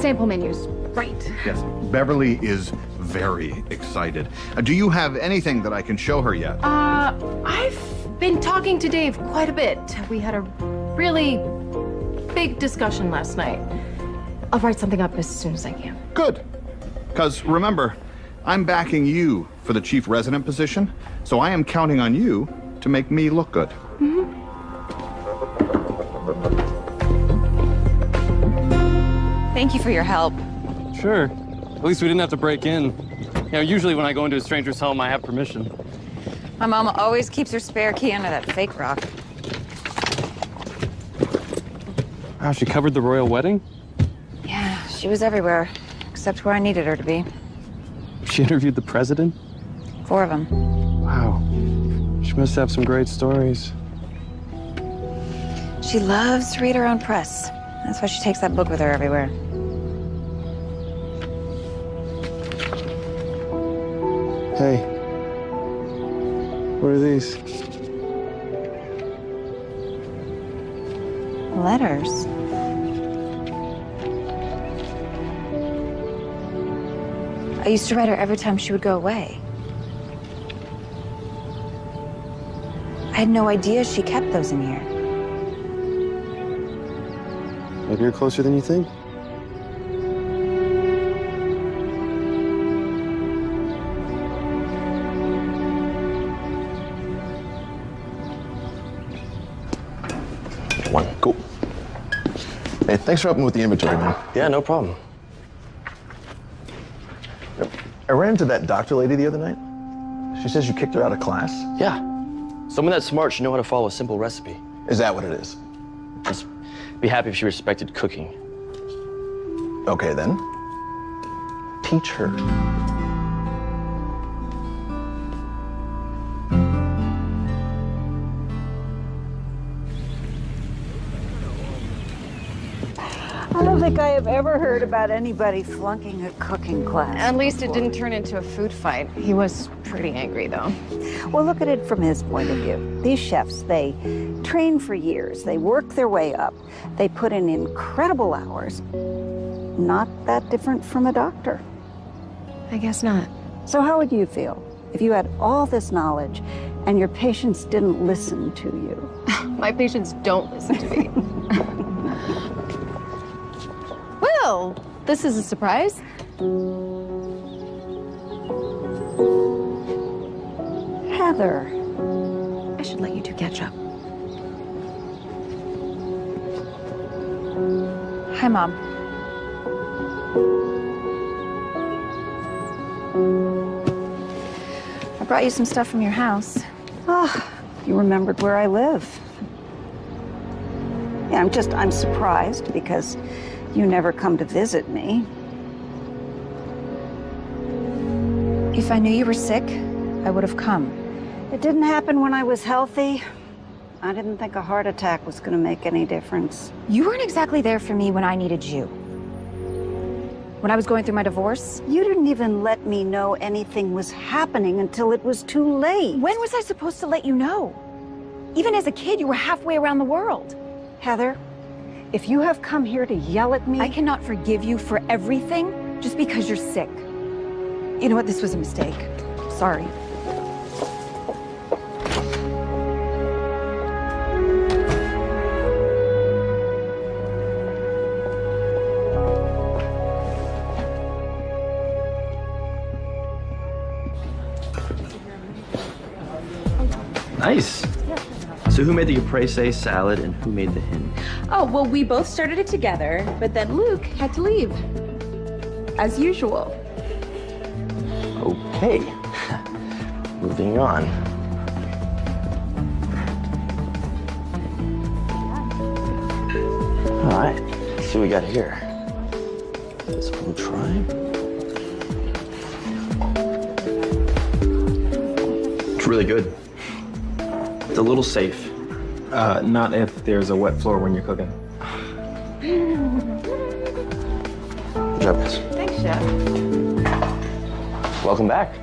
Sample menus, right. Yes, Beverly is very excited. Do you have anything that I can show her yet? I've been talking to Dave quite a bit. We had a really big discussion last night. I'll write something up as soon as I can. Good. Because remember, I'm backing you for the chief resident position, so I am counting on you to make me look good. Thank you for your help. Sure. At least we didn't have to break in. You know, usually when I go into a stranger's home, I have permission. My mom always keeps her spare key under that fake rock. Wow, she covered the royal wedding? Yeah, she was everywhere, except where I needed her to be. She interviewed the president? 4 of them. Wow. She must have some great stories. She loves to read her own press. That's why she takes that book with her everywhere. Hey. What are these? Letters. I used to write her every time she would go away. I had no idea she kept those in here. Maybe you're closer than you think. One, cool. Hey, thanks for helping with the inventory, man. Yeah, no problem. I ran into that doctor lady the other night. She says you kicked her out of class. Yeah. Someone that smart should know how to follow a simple recipe. Is that what it is? Just be happy if she respected cooking. Okay, then. Teach her. I don't think I have ever heard about anybody flunking a cooking class. At least it didn't turn into a food fight. He was pretty angry, though. Well, look at it from his point of view. These chefs, they train for years. They work their way up. They put in incredible hours. Not that different from a doctor. I guess not. So how would you feel if you had all this knowledge and your patients didn't listen to you? My patients don't listen to me. Well, this is a surprise. Heather. I should let you two catch up. Hi, Mom. I brought you some stuff from your house. Oh, you remembered where I live. Yeah, I'm surprised because you never come to visit me. If I knew you were sick, I would have come. It didn't happen when I was healthy. I didn't think a heart attack was going to make any difference. You weren't exactly there for me when I needed you. When I was going through my divorce. You didn't even let me know anything was happening until it was too late. When was I supposed to let you know? Even as a kid, you were halfway around the world. Heather, if you have come here to yell at me... I cannot forgive you for everything just because you're sick. You know what? This was a mistake. Sorry. Nice. So who made the caprese salad and who made the hen? Oh, well, we both started it together, but then Luke had to leave. As usual. Okay. Moving on. All right. Let's see what we got here. This one we'll try. It's really good. It's a little safe. Not if there's a wet floor when you're cooking. Good job, guys. Thanks, Chef. Welcome back.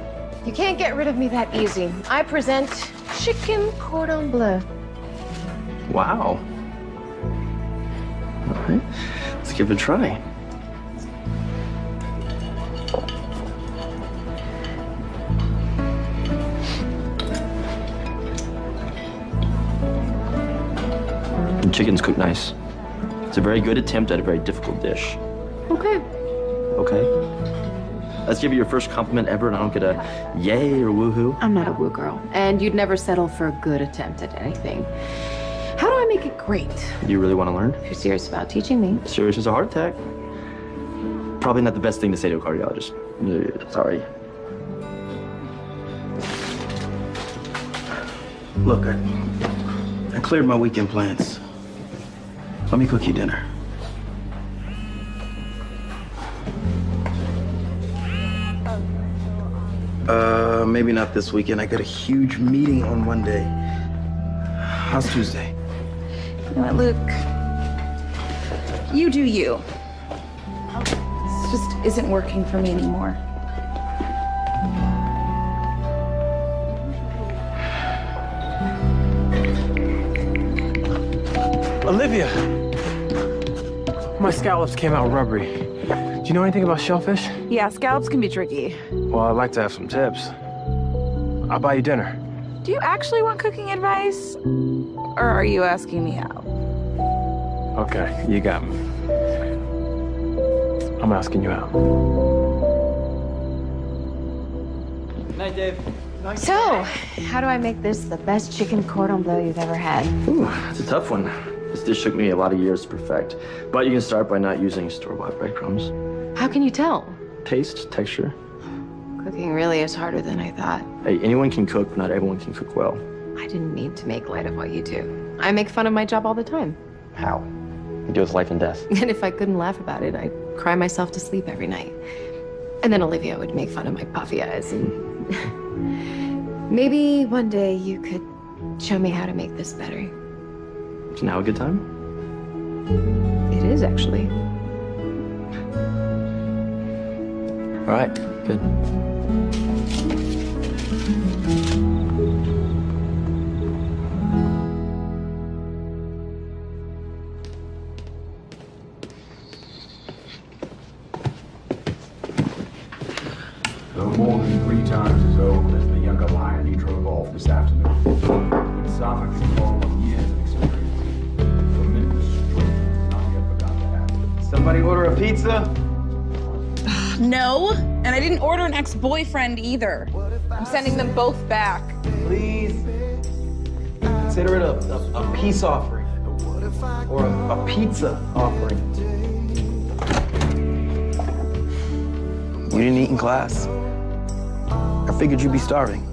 You can't get rid of me that easy. I present chicken cordon bleu. Wow. All right. Let's give it a try. The chicken's cooked nice. It's a very good attempt at a very difficult dish. Okay. Okay. Let's give you your first compliment ever, and I don't get a yay or woohoo. I'm not a woo girl, and you'd never settle for a good attempt at anything. How do I make it great? Do you really want to learn? If you're serious about teaching me. Serious as a heart attack. Probably not the best thing to say to a cardiologist. Sorry. Look, I cleared my weekend plans. Let me cook you dinner. Maybe not this weekend. I got a huge meeting on Monday. How's Tuesday? know what, Luke? You do you. This just isn't working for me anymore. Olivia! My scallops came out rubbery. Do you know anything about shellfish? Yeah, scallops can be tricky. Well, I'd like to have some tips. I'll buy you dinner. Do you actually want cooking advice? Or are you asking me out? Okay, you got me. I'm asking you out. Night, Dave. So, how do I make this the best chicken cordon bleu you've ever had? Ooh, that's a tough one. This dish took me a lot of years to perfect. But you can start by not using store-bought breadcrumbs. How can you tell? Taste, texture. Cooking really is harder than I thought. Hey, anyone can cook, but not everyone can cook well. I didn't mean to make light of what you do. I make fun of my job all the time. How? You do with life and death. And if I couldn't laugh about it, I'd cry myself to sleep every night. And then Olivia would make fun of my puffy eyes. And maybe one day you could show me how to make this better. Is now a good time? It is, actually. All right, good. No more than 3 times as old as the younger lion he drove off this afternoon. Insomnia can call on years of experience. Tremendous strength not yet begun to have. Somebody order a pizza? No, and I didn't order an ex-boyfriend either. I'm sending them both back. Please. Consider it a peace offering. Or a pizza offering. You didn't eat in class? I figured you'd be starving.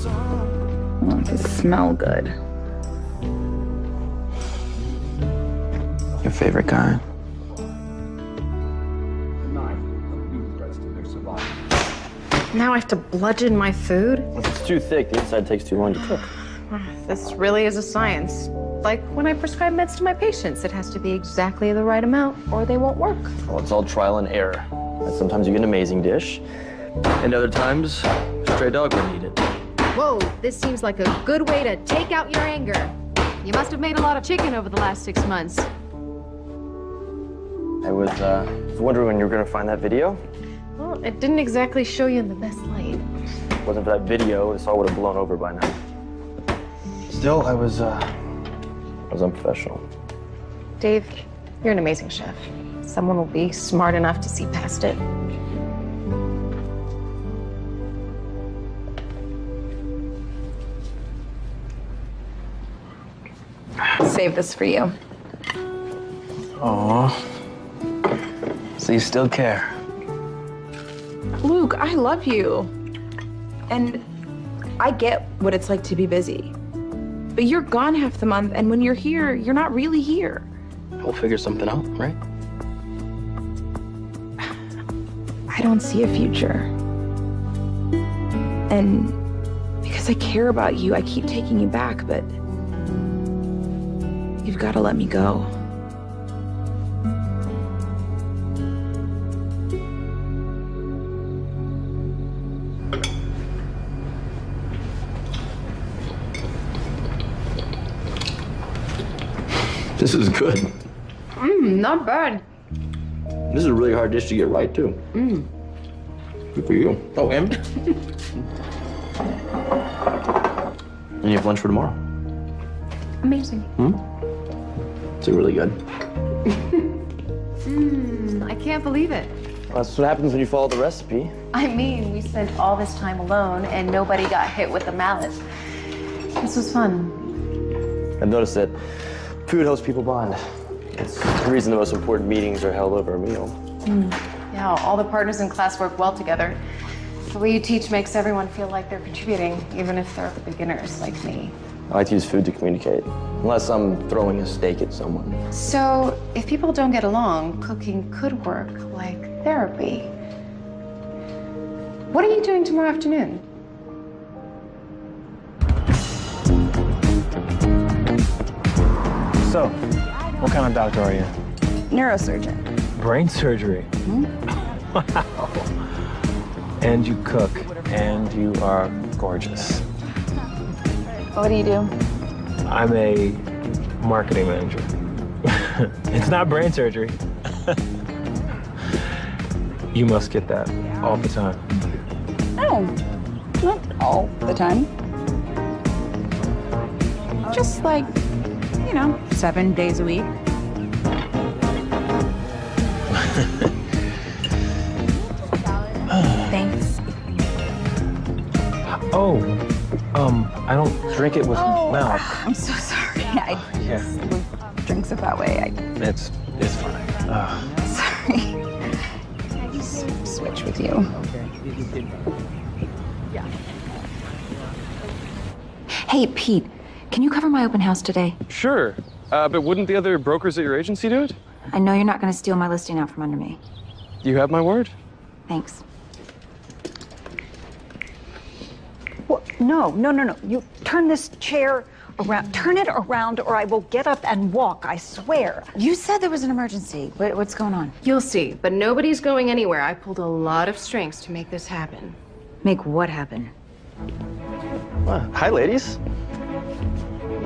Oh, it does smell good. Your favorite kind? Now I have to bludgeon my food? If it's too thick, the inside takes too long to cook. This really is a science. Like when I prescribe meds to my patients, it has to be exactly the right amount or they won't work. Well, it's all trial and error. And sometimes you get an amazing dish, and other times, stray dog would eat it. Whoa, this seems like a good way to take out your anger. You must have made a lot of chicken over the last 6 months. I was wondering when you were gonna find that video. Well, it didn't exactly show you in the best light. If it wasn't for that video, this all would have blown over by now. Still, I was unprofessional. Dave, you're an amazing chef. Someone will be smart enough to see past it. Save this for you. Aww. So you still care? Luke, I love you. And I get what it's like to be busy. But you're gone half the month, and when you're here, you're not really here. We'll figure something out, right? I don't see a future. And because I care about you, I keep taking you back, but you've got to let me go. This is good. Not bad. This is a really hard dish to get right, too. Good for you. Oh, and? And you have lunch for tomorrow. Amazing. It's really good. I can't believe it. Well, that's what happens when you follow the recipe. I mean, we spent all this time alone and nobody got hit with a mallet. This was fun. I've noticed that food helps people bond. It's the reason the most important meetings are held over a meal. Yeah, all the partners in class work well together. The way you teach makes everyone feel like they're contributing, even if they're the beginners like me. I like to use food to communicate, unless I'm throwing a steak at someone. So, if people don't get along, cooking could work like therapy. What are you doing tomorrow afternoon? So, what kind of doctor are you? Neurosurgeon. Brain surgery. Wow. And you cook, and you are gorgeous. What do you do? I'm a marketing manager. It's not brain surgery. You must get that all the time. No, not all the time. Just like, 7 days a week. Thanks. Oh, I don't drink it with milk. I'm so sorry. I just drinks it that way. It's fine. Sorry. I just switch with you. Hey, Pete, can you cover my open house today? Sure, but wouldn't the other brokers at your agency do it? I know you're not going to steal my listing out from under me. You have my word? Thanks. No. You turn this chair around. Turn it around or I will get up and walk, I swear. You said there was an emergency. What's going on? You'll see, but nobody's going anywhere. I pulled a lot of strings to make this happen. Make what happen? Hi, ladies.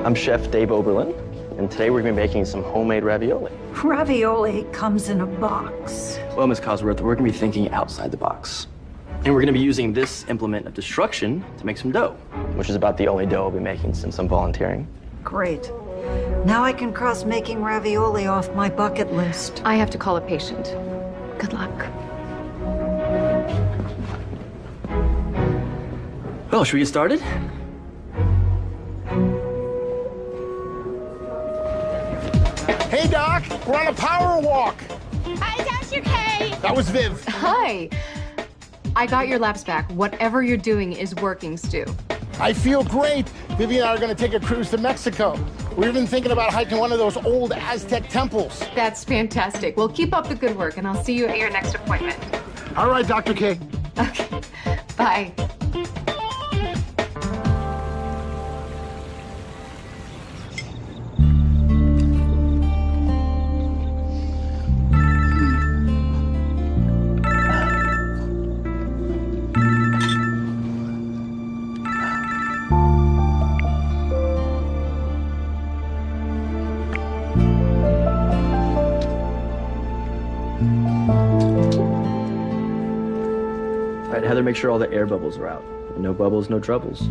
I'm Chef Dave Oberlin, and today we're going to be making some homemade ravioli. Ravioli comes in a box. Well, Ms. Cosworth, we're going to be thinking outside the box. And we're going to be using this implement of destruction to make some dough, which is about the only dough I'll be making since I'm volunteering. Great. Now I can cross making ravioli off my bucket list. I have to call a patient. Good luck. Well, should we get started? Hey, Doc, we're on a power walk. Hi, Dr. K. That was Viv. Hi. I got your laps back. Whatever you're doing is working, Stu. I feel great. Vivi and I are going to take a cruise to Mexico. We're even thinking about hiking one of those old Aztec temples. That's fantastic. Well, keep up the good work, and I'll see you at your next appointment. All right, Dr. K. Okay. Bye. All right, Heather, make sure all the air bubbles are out. No bubbles, no troubles.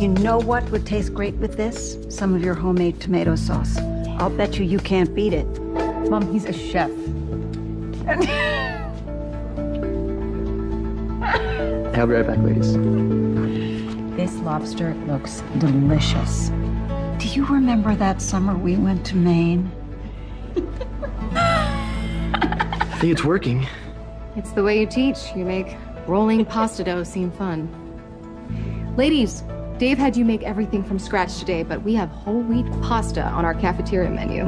You know what would taste great with this? Some of your homemade tomato sauce. I'll bet you can't beat it. Mom, he's a chef. I'll be right back, ladies. This lobster looks delicious. Do you remember that summer we went to Maine? I think it's working. It's the way you teach. You make rolling pasta dough seem fun. Ladies, Dave had you make everything from scratch today, but we have whole wheat pasta on our cafeteria menu.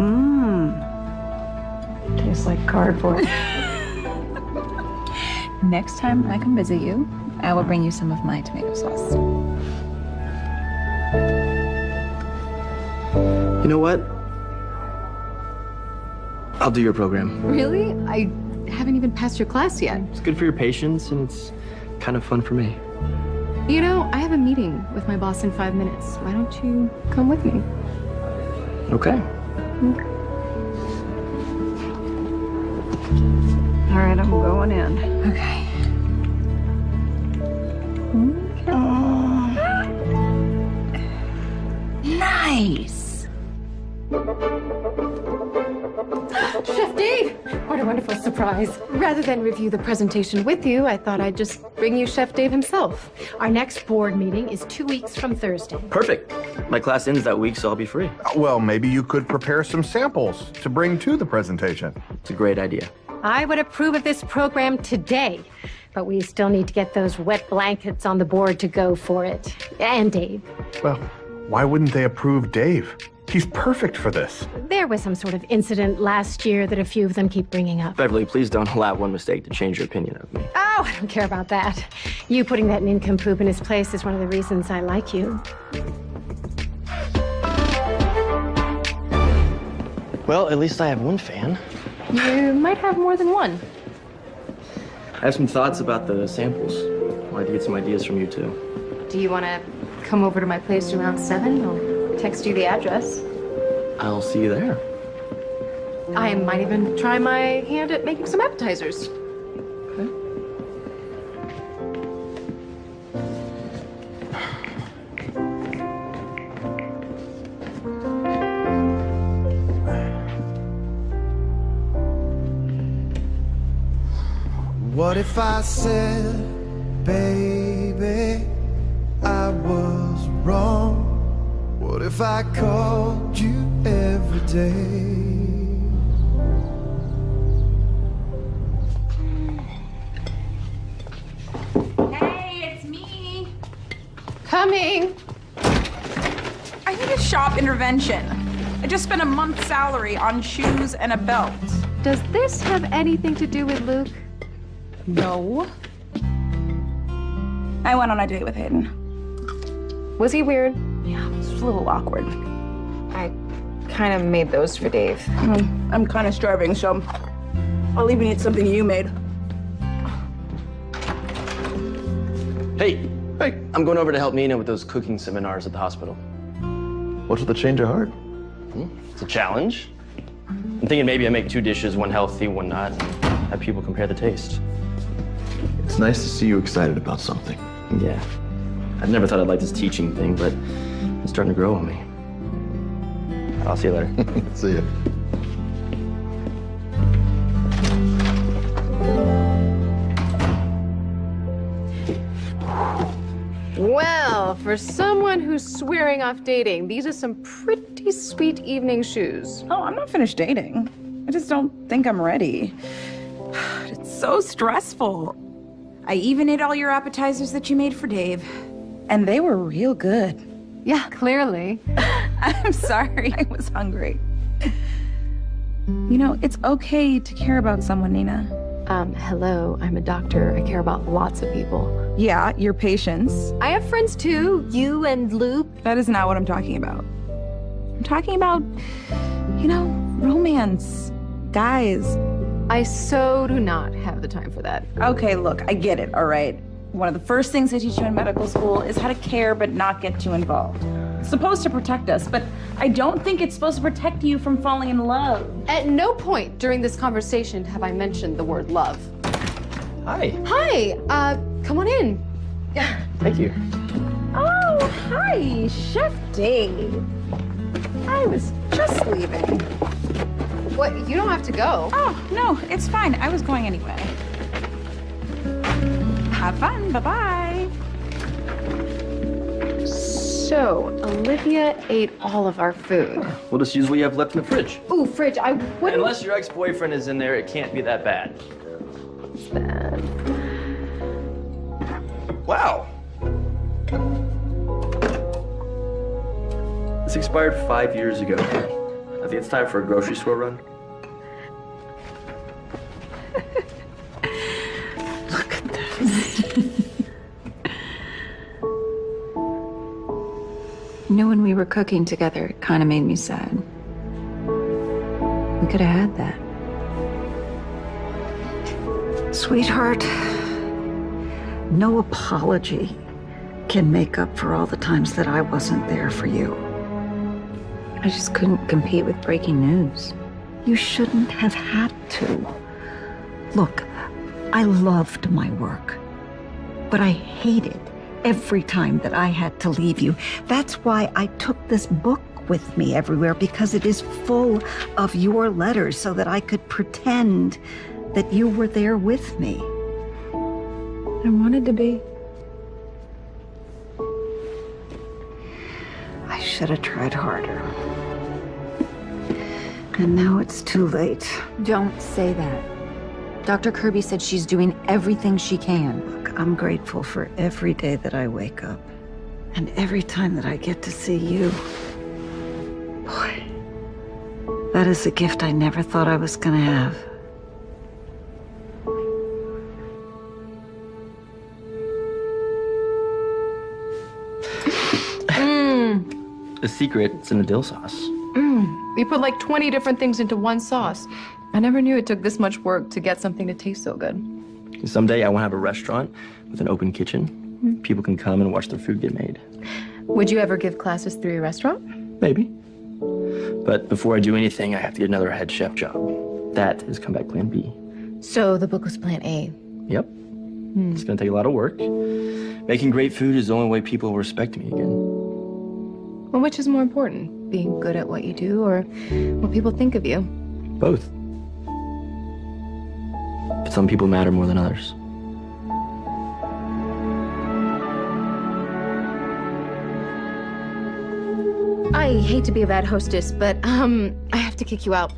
Tastes like cardboard. Next time I come visit you, I will bring you some of my tomato sauce. You know what? I'll do your program. Really? I haven't even passed your class yet. It's good for your patients, and it's kind of fun for me. You know, I have a meeting with my boss in 5 minutes. Why don't you come with me? Okay. All right, I'm going in. Okay. Nice. Chef Dave! What a wonderful surprise. Rather than review the presentation with you, I thought I'd just bring you Chef Dave himself. Our next board meeting is 2 weeks from Thursday. Perfect. My class ends that week, so I'll be free. Well, maybe you could prepare some samples to bring to the presentation. It's a great idea. I would approve of this program today, but we still need to get those wet blankets on the board to go for it. And Dave. Well, why wouldn't they approve Dave? He's perfect for this. There was some sort of incident last year that a few of them keep bringing up. Beverly, please don't allow one mistake to change your opinion of me. Oh, I don't care about that. You putting that nincompoop in his place is one of the reasons I like you. Well, at least I have one fan. You might have more than one. I have some thoughts about the samples. I'd like to get some ideas from you, too. Do you want to come over to my place around 7? I'll text you the address. I'll see you there. I might even try my hand at making some appetizers. What if I said, baby, I was wrong? What if I called you every day? Hey, it's me. Coming. I need a shop intervention. I just spent a month's salary on shoes and a belt. Does this have anything to do with Luke? No. I went on a date with Hayden. Was he weird? Yeah, it was a little awkward. I kind of made those for Dave. I'm kind of starving, so I'll even eat something you made. Hey, I'm going over to help Nina with those cooking seminars at the hospital. What's with the change of heart? It's a challenge. I'm thinking maybe I make 2 dishes, one healthy, one not, and have people compare the taste. It's nice to see you excited about something. Yeah. I never thought I'd like this teaching thing, but it's starting to grow on me. I'll see you later. See ya. Well, for someone who's swearing off dating, these are some pretty sweet evening shoes. Oh, I'm not finished dating. I just don't think I'm ready. It's so stressful. I even ate all your appetizers that you made for Dave. And they were real good. Yeah, clearly. I'm sorry, I was hungry. You know, it's okay to care about someone, Nina. Hello, I'm a doctor. I care about lots of people. Yeah, your patients. I have friends too, you and Luke. That is not what I'm talking about. I'm talking about, you know, romance. Guys. I so do not have the time for that. Okay, look, I get it, all right? One of the first things they teach you in medical school is how to care but not get too involved. It's supposed to protect us, but I don't think it's supposed to protect you from falling in love. At no point during this conversation have I mentioned the word love. Hi. Hi, come on in. Thank you. Oh, hi, Chef Dave. I was just leaving. What, you don't have to go. Oh, no, it's fine. I was going anyway. Have fun, bye-bye. So, Olivia ate all of our food. We'll just use what you have left in the fridge. Ooh, fridge, I wouldn't... Unless your ex-boyfriend is in there, it can't be that bad. It's bad. Wow. This expired 5 years ago. I think it's time for a grocery store run. Look at this. You know, when we were cooking together, it kind of made me sad. We could have had that. Sweetheart, no apology can make up for all the times that I wasn't there for you. I just couldn't compete with breaking news. You shouldn't have had to. Look, I loved my work, but I hated every time that I had to leave you. That's why I took this book with me everywhere, because it is full of your letters so that I could pretend that you were there with me. I wanted to be. I should have tried harder. And now it's too late. Don't say that. Dr. Kirby said she's doing everything she can. Look, I'm grateful for every day that I wake up. And every time that I get to see you. Boy, that is a gift I never thought I was gonna have. The secret is in the dill sauce. You put like 20 different things into one sauce. I never knew it took this much work to get something to taste so good. Someday I want to have a restaurant with an open kitchen. People can come and watch their food get made. Would you ever give classes through your restaurant? Maybe. But before I do anything, I have to get another head chef job. That is comeback plan B. So the book was plan A. Yep. It's going to take a lot of work. Making great food is the only way people will respect me again. Well, which is more important? Being good at what you do or what people think of you? Both. But some people matter more than others. I hate to be a bad hostess, but I have to kick you out.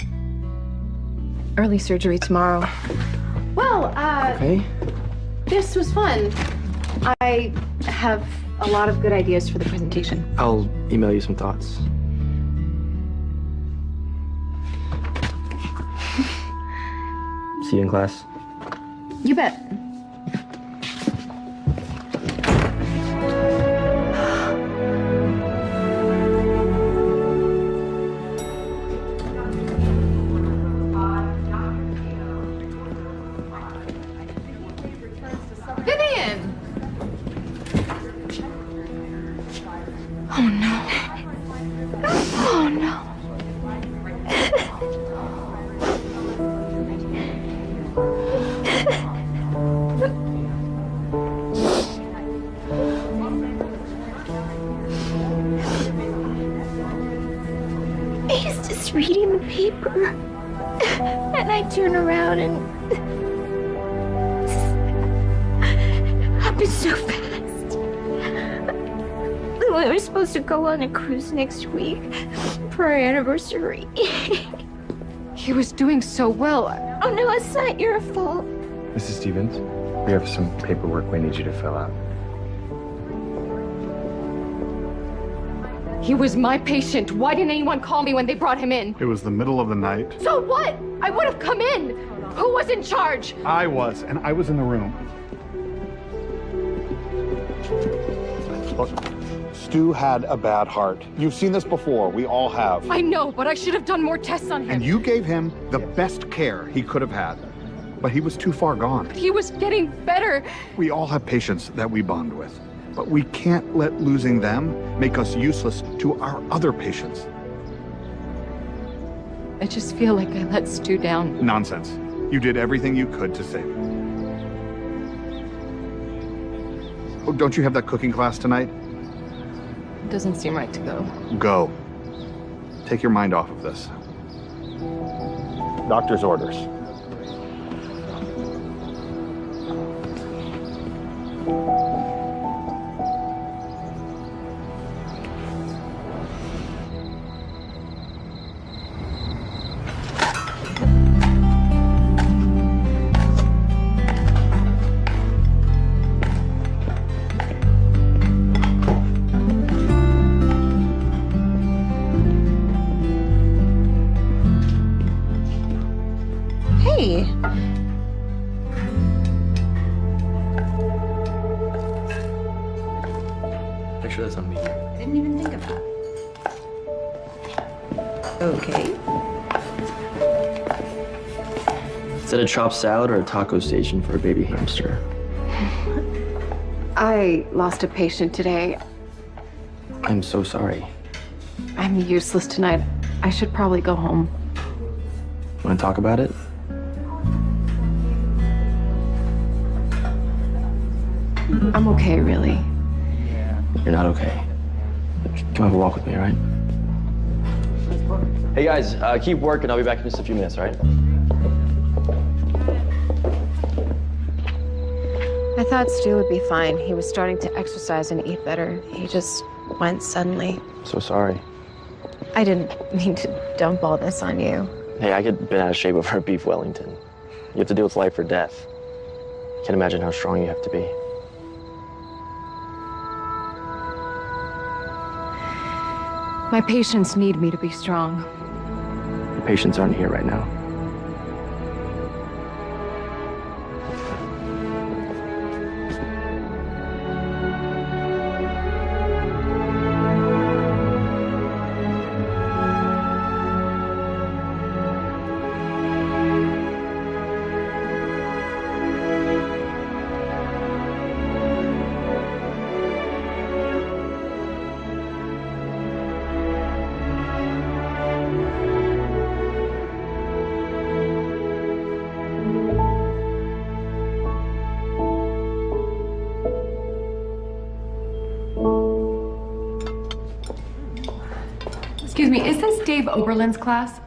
Early surgery tomorrow. Well, Okay. this was fun. I have a lot of good ideas for the presentation. I'll email you some thoughts. See you in class. You bet. Vivian! Oh no. Oh no. He's just reading the paper. And I turn around and happened so fast. We were supposed to go on a cruise next week for our anniversary. He was doing so well. Oh no, it's not your fault. Mrs. Stevens, we have some paperwork we need you to fill out. He was my patient. Why didn't anyone call me when they brought him in? It was the middle of the night. So what? I would have come in. Who was in charge? I was, and I was in the room. Look, Stu had a bad heart. You've seen this before. We all have. I know, but I should have done more tests on him. And you gave him the best care he could have had. But he was too far gone. He was getting better. We all have patients that we bond with. But we can't let losing them make us useless to our other patients. I just feel like I let Stu down. Nonsense. You did everything you could to save him. Oh, don't you have that cooking class tonight? It doesn't seem right to go. Go. Take your mind off of this. Doctor's orders. Hey. Make sure that's on me. Didn't even think of that. Okay. Is that a chopped salad or a taco station for a baby hamster? I lost a patient today. I'm so sorry. I'm useless tonight. I should probably go home. Want to talk about it? I'm okay, really. You're not okay. Come have a walk with me, all right? Hey guys, keep working. I'll be back in just a few minutes, all right? I thought Stu would be fine. He was starting to exercise and eat better. He just went suddenly. So sorry. I didn't mean to dump all this on you. Hey, I get bent out of shape over a beef Wellington. You have to deal with life or death. Can't imagine how strong you have to be. My patients need me to be strong. Your patients aren't here right now. me, is this Dave Oberlin's class?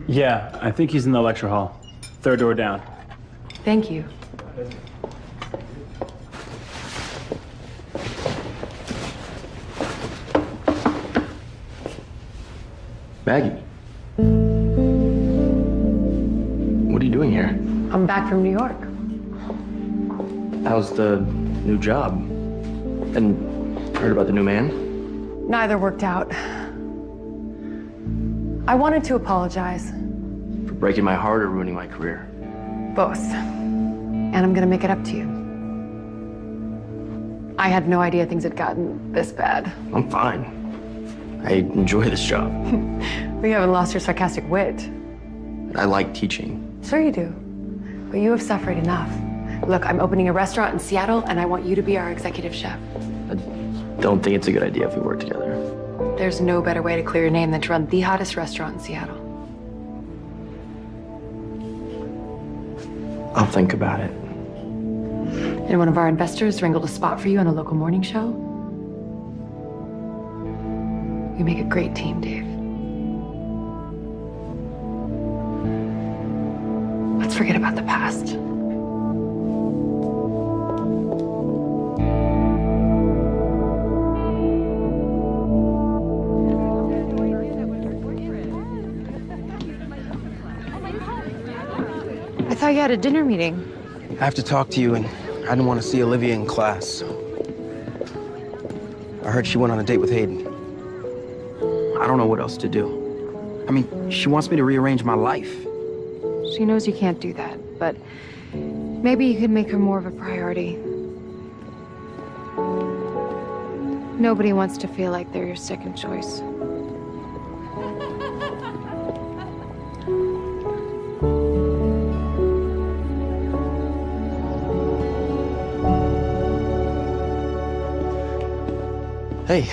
Yeah, I think he's in the lecture hall. Third door down. Thank you. Maggie. What are you doing here? I'm back from New York. How's the new job? And heard about the new man? Neither worked out. I wanted to apologize. For breaking my heart or ruining my career? Both. And I'm gonna make it up to you. I had no idea things had gotten this bad. I'm fine. I enjoy this job. We haven't lost your sarcastic wit. I like teaching. Sure you do. But you have suffered enough. Look, I'm opening a restaurant in Seattle, and I want you to be our executive chef. I don't think it's a good idea if we work together. There's no better way to clear your name than to run the hottest restaurant in Seattle. I'll think about it. And one of our investors wrangled a spot for you on a local morning show. We make a great team, Dave. Let's forget about the past. I thought you had a dinner meeting. I have to talk to you, and I didn't want to see Olivia in class. I heard she went on a date with Hayden. I don't know what else to do. I mean, she wants me to rearrange my life. She knows you can't do that, but maybe you could make her more of a priority. Nobody wants to feel like they're your second choice. Hey.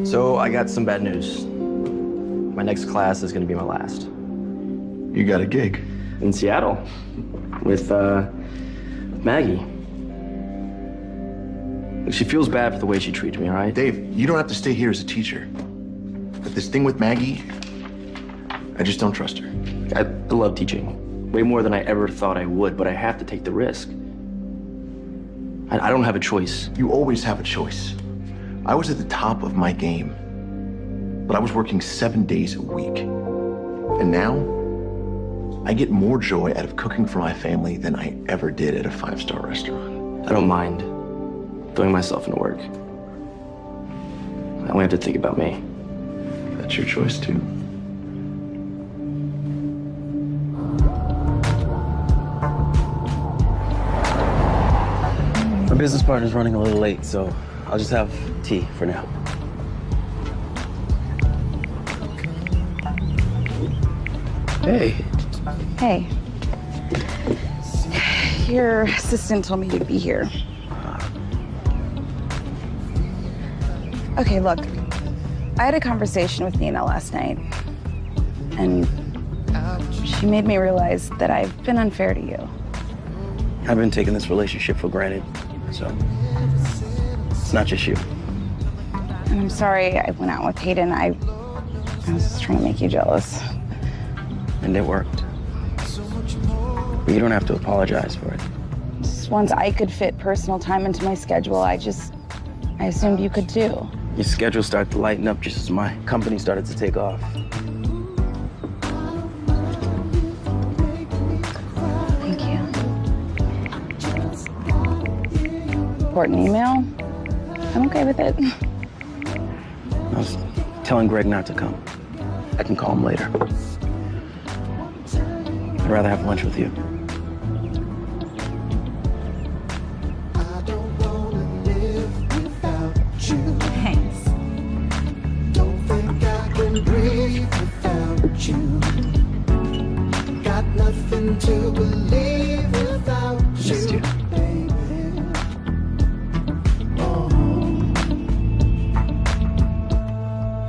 So I got some bad news. My next class is gonna be my last. You got a gig? In Seattle. With, Maggie. She feels bad for the way she treats me, all right? Dave, you don't have to stay here as a teacher. But this thing with Maggie, I just don't trust her. I love teaching. Way more than I ever thought I would, but I have to take the risk. I don't have a choice. You always have a choice. I was at the top of my game, but I was working 7 days a week. And now, I get more joy out of cooking for my family than I ever did at a 5-star restaurant. I don't mind throwing myself into work. I only have to think about me. That's your choice, too. My business partner's running a little late, so I'll just have tea for now. Hey. Hey. Your assistant told me you'd be here. Okay, look. I had a conversation with Nina last night, and she made me realize that I've been unfair to you. I've been taking this relationship for granted, so it's not just you. And I'm sorry I went out with Hayden. I was just trying to make you jealous. And it worked. But you don't have to apologize for it. Just once I could fit personal time into my schedule, I assumed you could too. Your schedule started to lighten up just as my company started to take off. Thank you. Important email? I'm okay with it. I was telling Greg not to come. I can call him later. I'd rather have lunch with you. Thanks. Don't think I can breathe without you. Got nothing to believe without you, baby.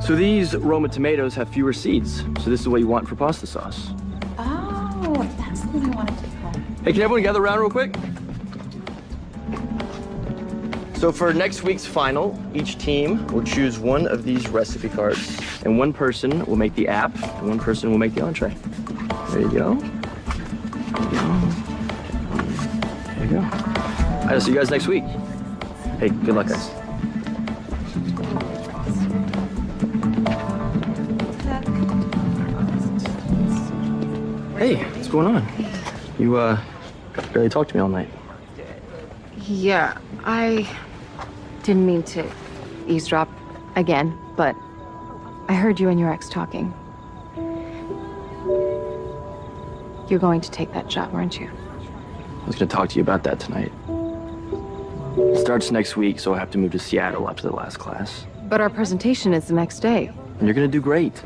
So these Roma tomatoes have fewer seeds, so this is what you want for pasta sauce. Oh, that's what I wanted to call. Hey, can everyone gather around real quick? So for next week's final, each team will choose one of these recipe cards, and one person will make the app, and one person will make the entree. There you go. There you go. There you go. I'll see you guys next week. Hey, good luck, guys. Hey, what's going on? You, barely talked to me all night. Yeah, I didn't mean to eavesdrop again, but I heard you and your ex talking. You're going to take that job, weren't you? I was gonna talk to you about that tonight. It starts next week, so I'll have to move to Seattle after the last class. But our presentation is the next day. And you're gonna do great.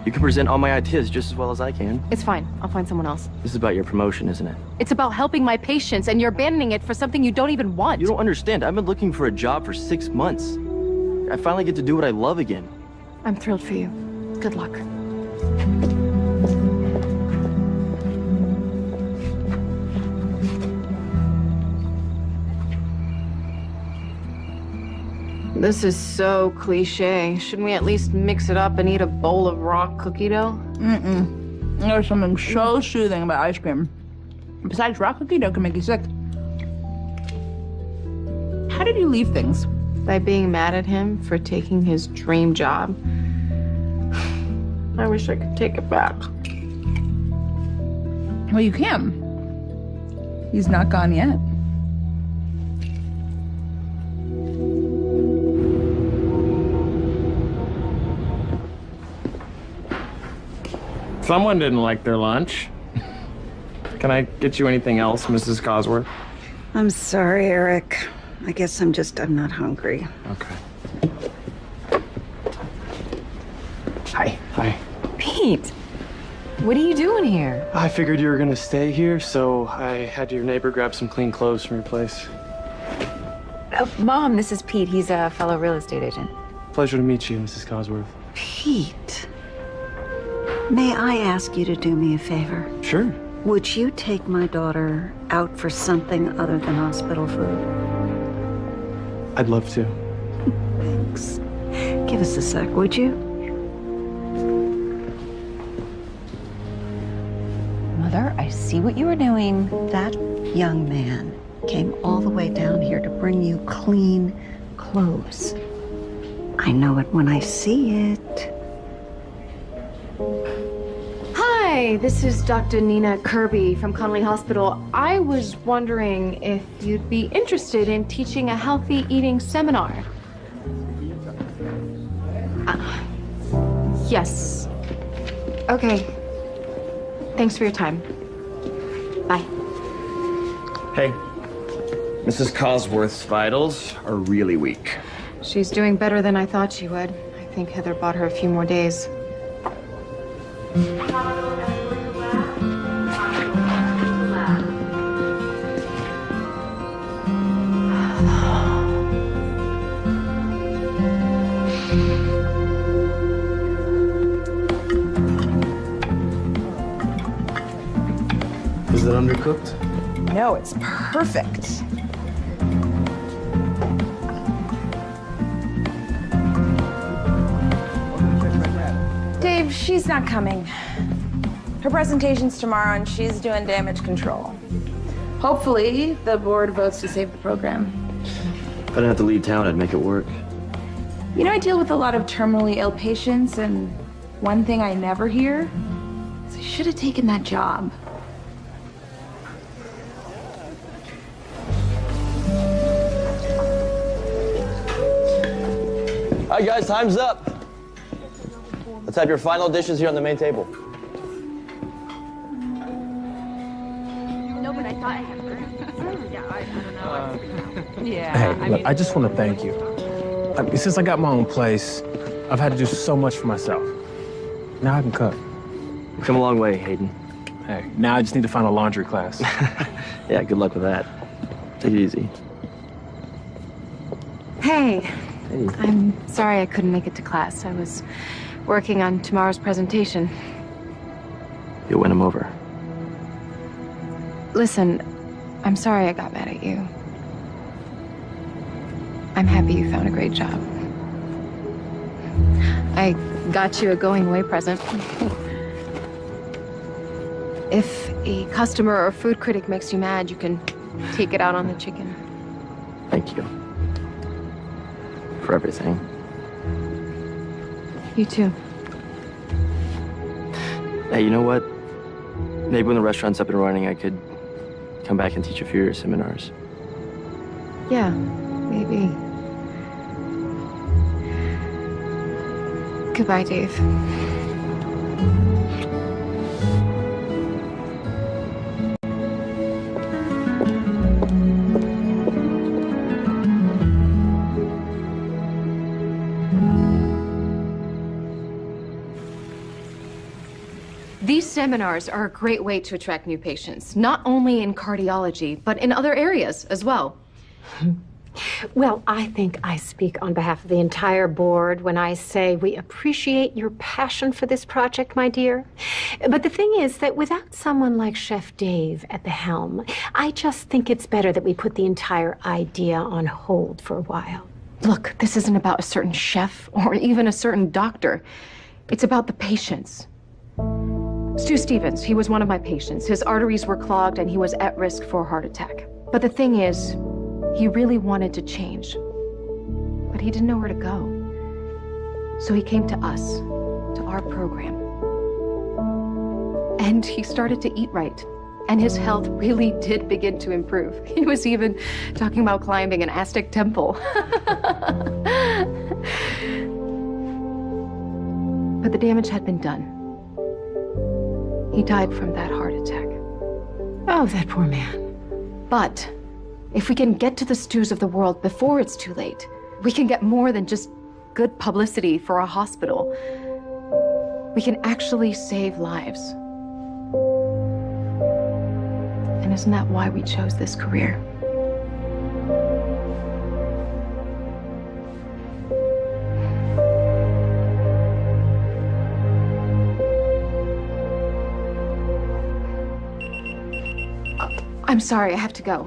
You can present all my ideas just as well as I can. It's fine. I'll find someone else. This is about your promotion, isn't it? It's about helping my patients, and you're abandoning it for something you don't even want. You don't understand. I've been looking for a job for 6 months. I finally get to do what I love again. I'm thrilled for you. Good luck. This is so cliche. Shouldn't we at least mix it up and eat a bowl of raw cookie dough? There's something so soothing about ice cream. Besides, raw cookie dough can make you sick. How did you leave things? By being mad at him for taking his dream job. I wish I could take it back. Well, you can. He's not gone yet. Someone didn't like their lunch. Can I get you anything else, Mrs. Cosworth? I'm sorry, Eric. I guess I'm not hungry. Okay. Hi. Hi. Pete, what are you doing here? I figured you were gonna stay here, so I had your neighbor grab some clean clothes from your place. Oh, Mom, this is Pete. He's a fellow real estate agent. Pleasure to meet you, Mrs. Cosworth. Pete, may I ask you to do me a favor? Sure. Would you take my daughter out for something other than hospital food? I'd love to. Thanks. Give us a sec, would you? Mother, I see what you were doing. That young man came all the way down here to bring you clean clothes. I know it when I see it. Hi, this is Dr. Nina Kirby from Connolly Hospital. I was wondering if you'd be interested in teaching a healthy eating seminar. Yes. Okay. Thanks for your time. Bye. Hey, Mrs. Cosworth's vitals are really weak. She's doing better than I thought she would. I think Heather bought her a few more days. Is it undercooked? No, it's perfect. Dave, she's not coming. Her presentation's tomorrow and she's doing damage control. Hopefully, the board votes to save the program. If I didn't have to leave town, I'd make it work. You know, I deal with a lot of terminally ill patients, and one thing I never hear is I should have taken that job. All right, guys, time's up. Let's have your final dishes here on the main table. No, but I thought I had Hey, look, I just want to thank you. I mean, since I got my own place, I've had to do so much for myself. Now I can cook. You've come a long way, Hayden. Hey, now I just need to find a laundry class. Yeah, good luck with that. Take it easy. Hey. Hey. I'm sorry I couldn't make it to class. I was working on tomorrow's presentation. You'll win him over. Listen, I'm sorry I got mad at you. I'm happy you found a great job. I got you a going away present. If a customer or food critic makes you mad, you can take it out on the chicken. Thank you. For everything. You too. Hey, you know what? Maybe when the restaurant's up and running, I could come back and teach a few of your seminars. Yeah, maybe. Goodbye, Dave. These seminars are a great way to attract new patients, not only in cardiology, but in other areas as well. Well, I think I speak on behalf of the entire board when I say we appreciate your passion for this project, my dear. But the thing is that without someone like Chef Dave at the helm, I just think it's better that we put the entire idea on hold for a while. Look, this isn't about a certain chef or even a certain doctor. It's about the patients. Stu Stevens, he was one of my patients. His arteries were clogged and he was at risk for a heart attack. But the thing is, he really wanted to change, but he didn't know where to go. So he came to us, to our program. And he started to eat right. And his health really did begin to improve. He was even talking about climbing an Aztec temple. But the damage had been done. He died from that heart attack. Oh, that poor man. But if we can get to the Stews of the world before it's too late, we can get more than just good publicity for a hospital. We can actually save lives. And isn't that why we chose this career? I'm sorry, I have to go.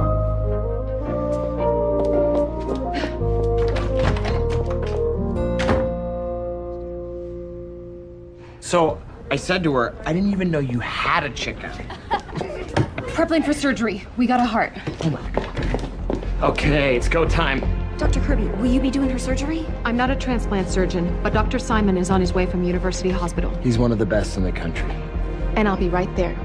So I said to her, I didn't even know you had a chicken. Prepping for surgery. We got a heart. Okay, it's go time. Dr. Kirby, will you be doing her surgery? I'm not a transplant surgeon, but Dr. Simon is on his way from University Hospital. He's one of the best in the country. And I'll be right there.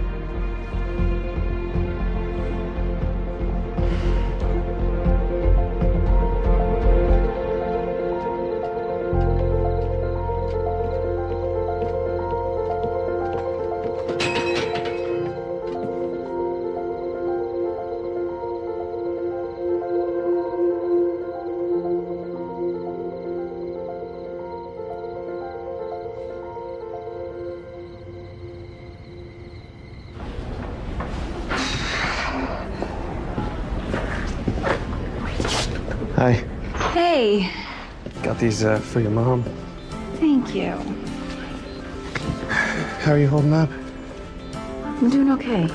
Hi. Hey, Got these for your mom. thank you. How are you holding up? I'm doing okay.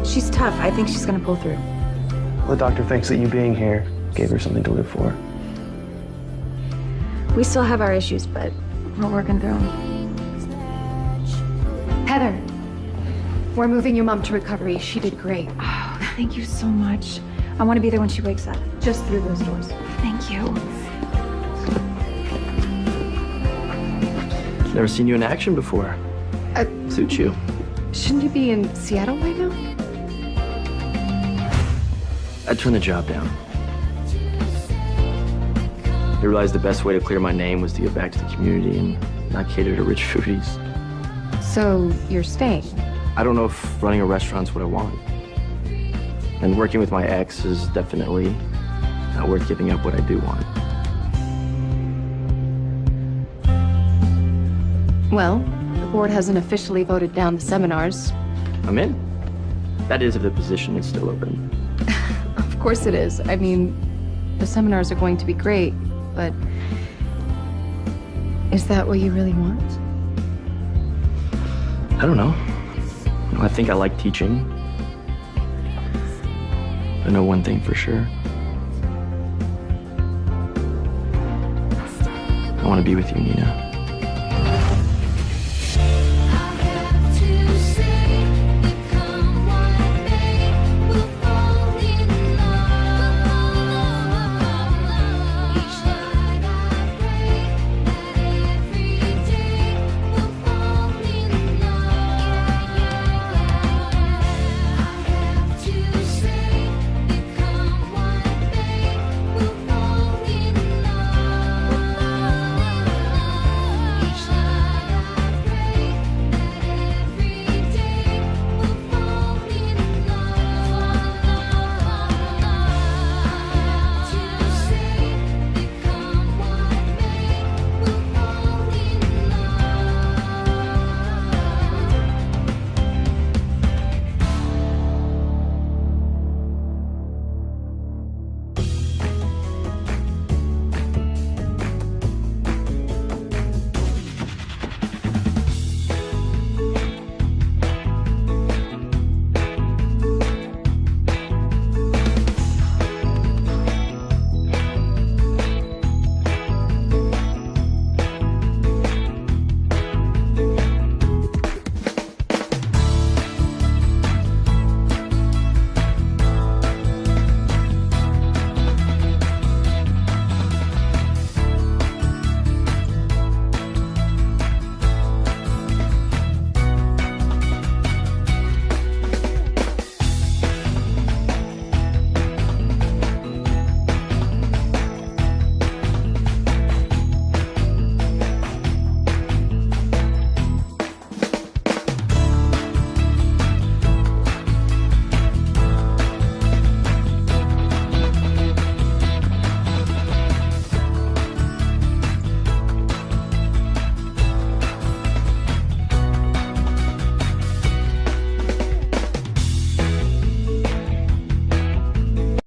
She's tough. I think she's gonna pull through. The doctor thinks that you being here gave her something to live for. We still have our issues, but we're working through them. Heather, we're moving your mom to recovery. She did great. Oh, thank you so much. I want to be there when she wakes up. Just through those doors. Thank you. Never seen you in action before. Suits you. Shouldn't you be in Seattle right now? I turned the job down. I realized the best way to clear my name was to give back to the community and not cater to rich foodies. So you're staying? I don't know if running a restaurant's what I want. And working with my ex is definitely not worth giving up what I do want. Well, the board hasn't officially voted down the seminars. I'm in. That is if the position is still open. Of course it is. I mean, the seminars are going to be great, but is that what you really want? I don't know. I think I like teaching. I know one thing for sure. want to be with you, Nina.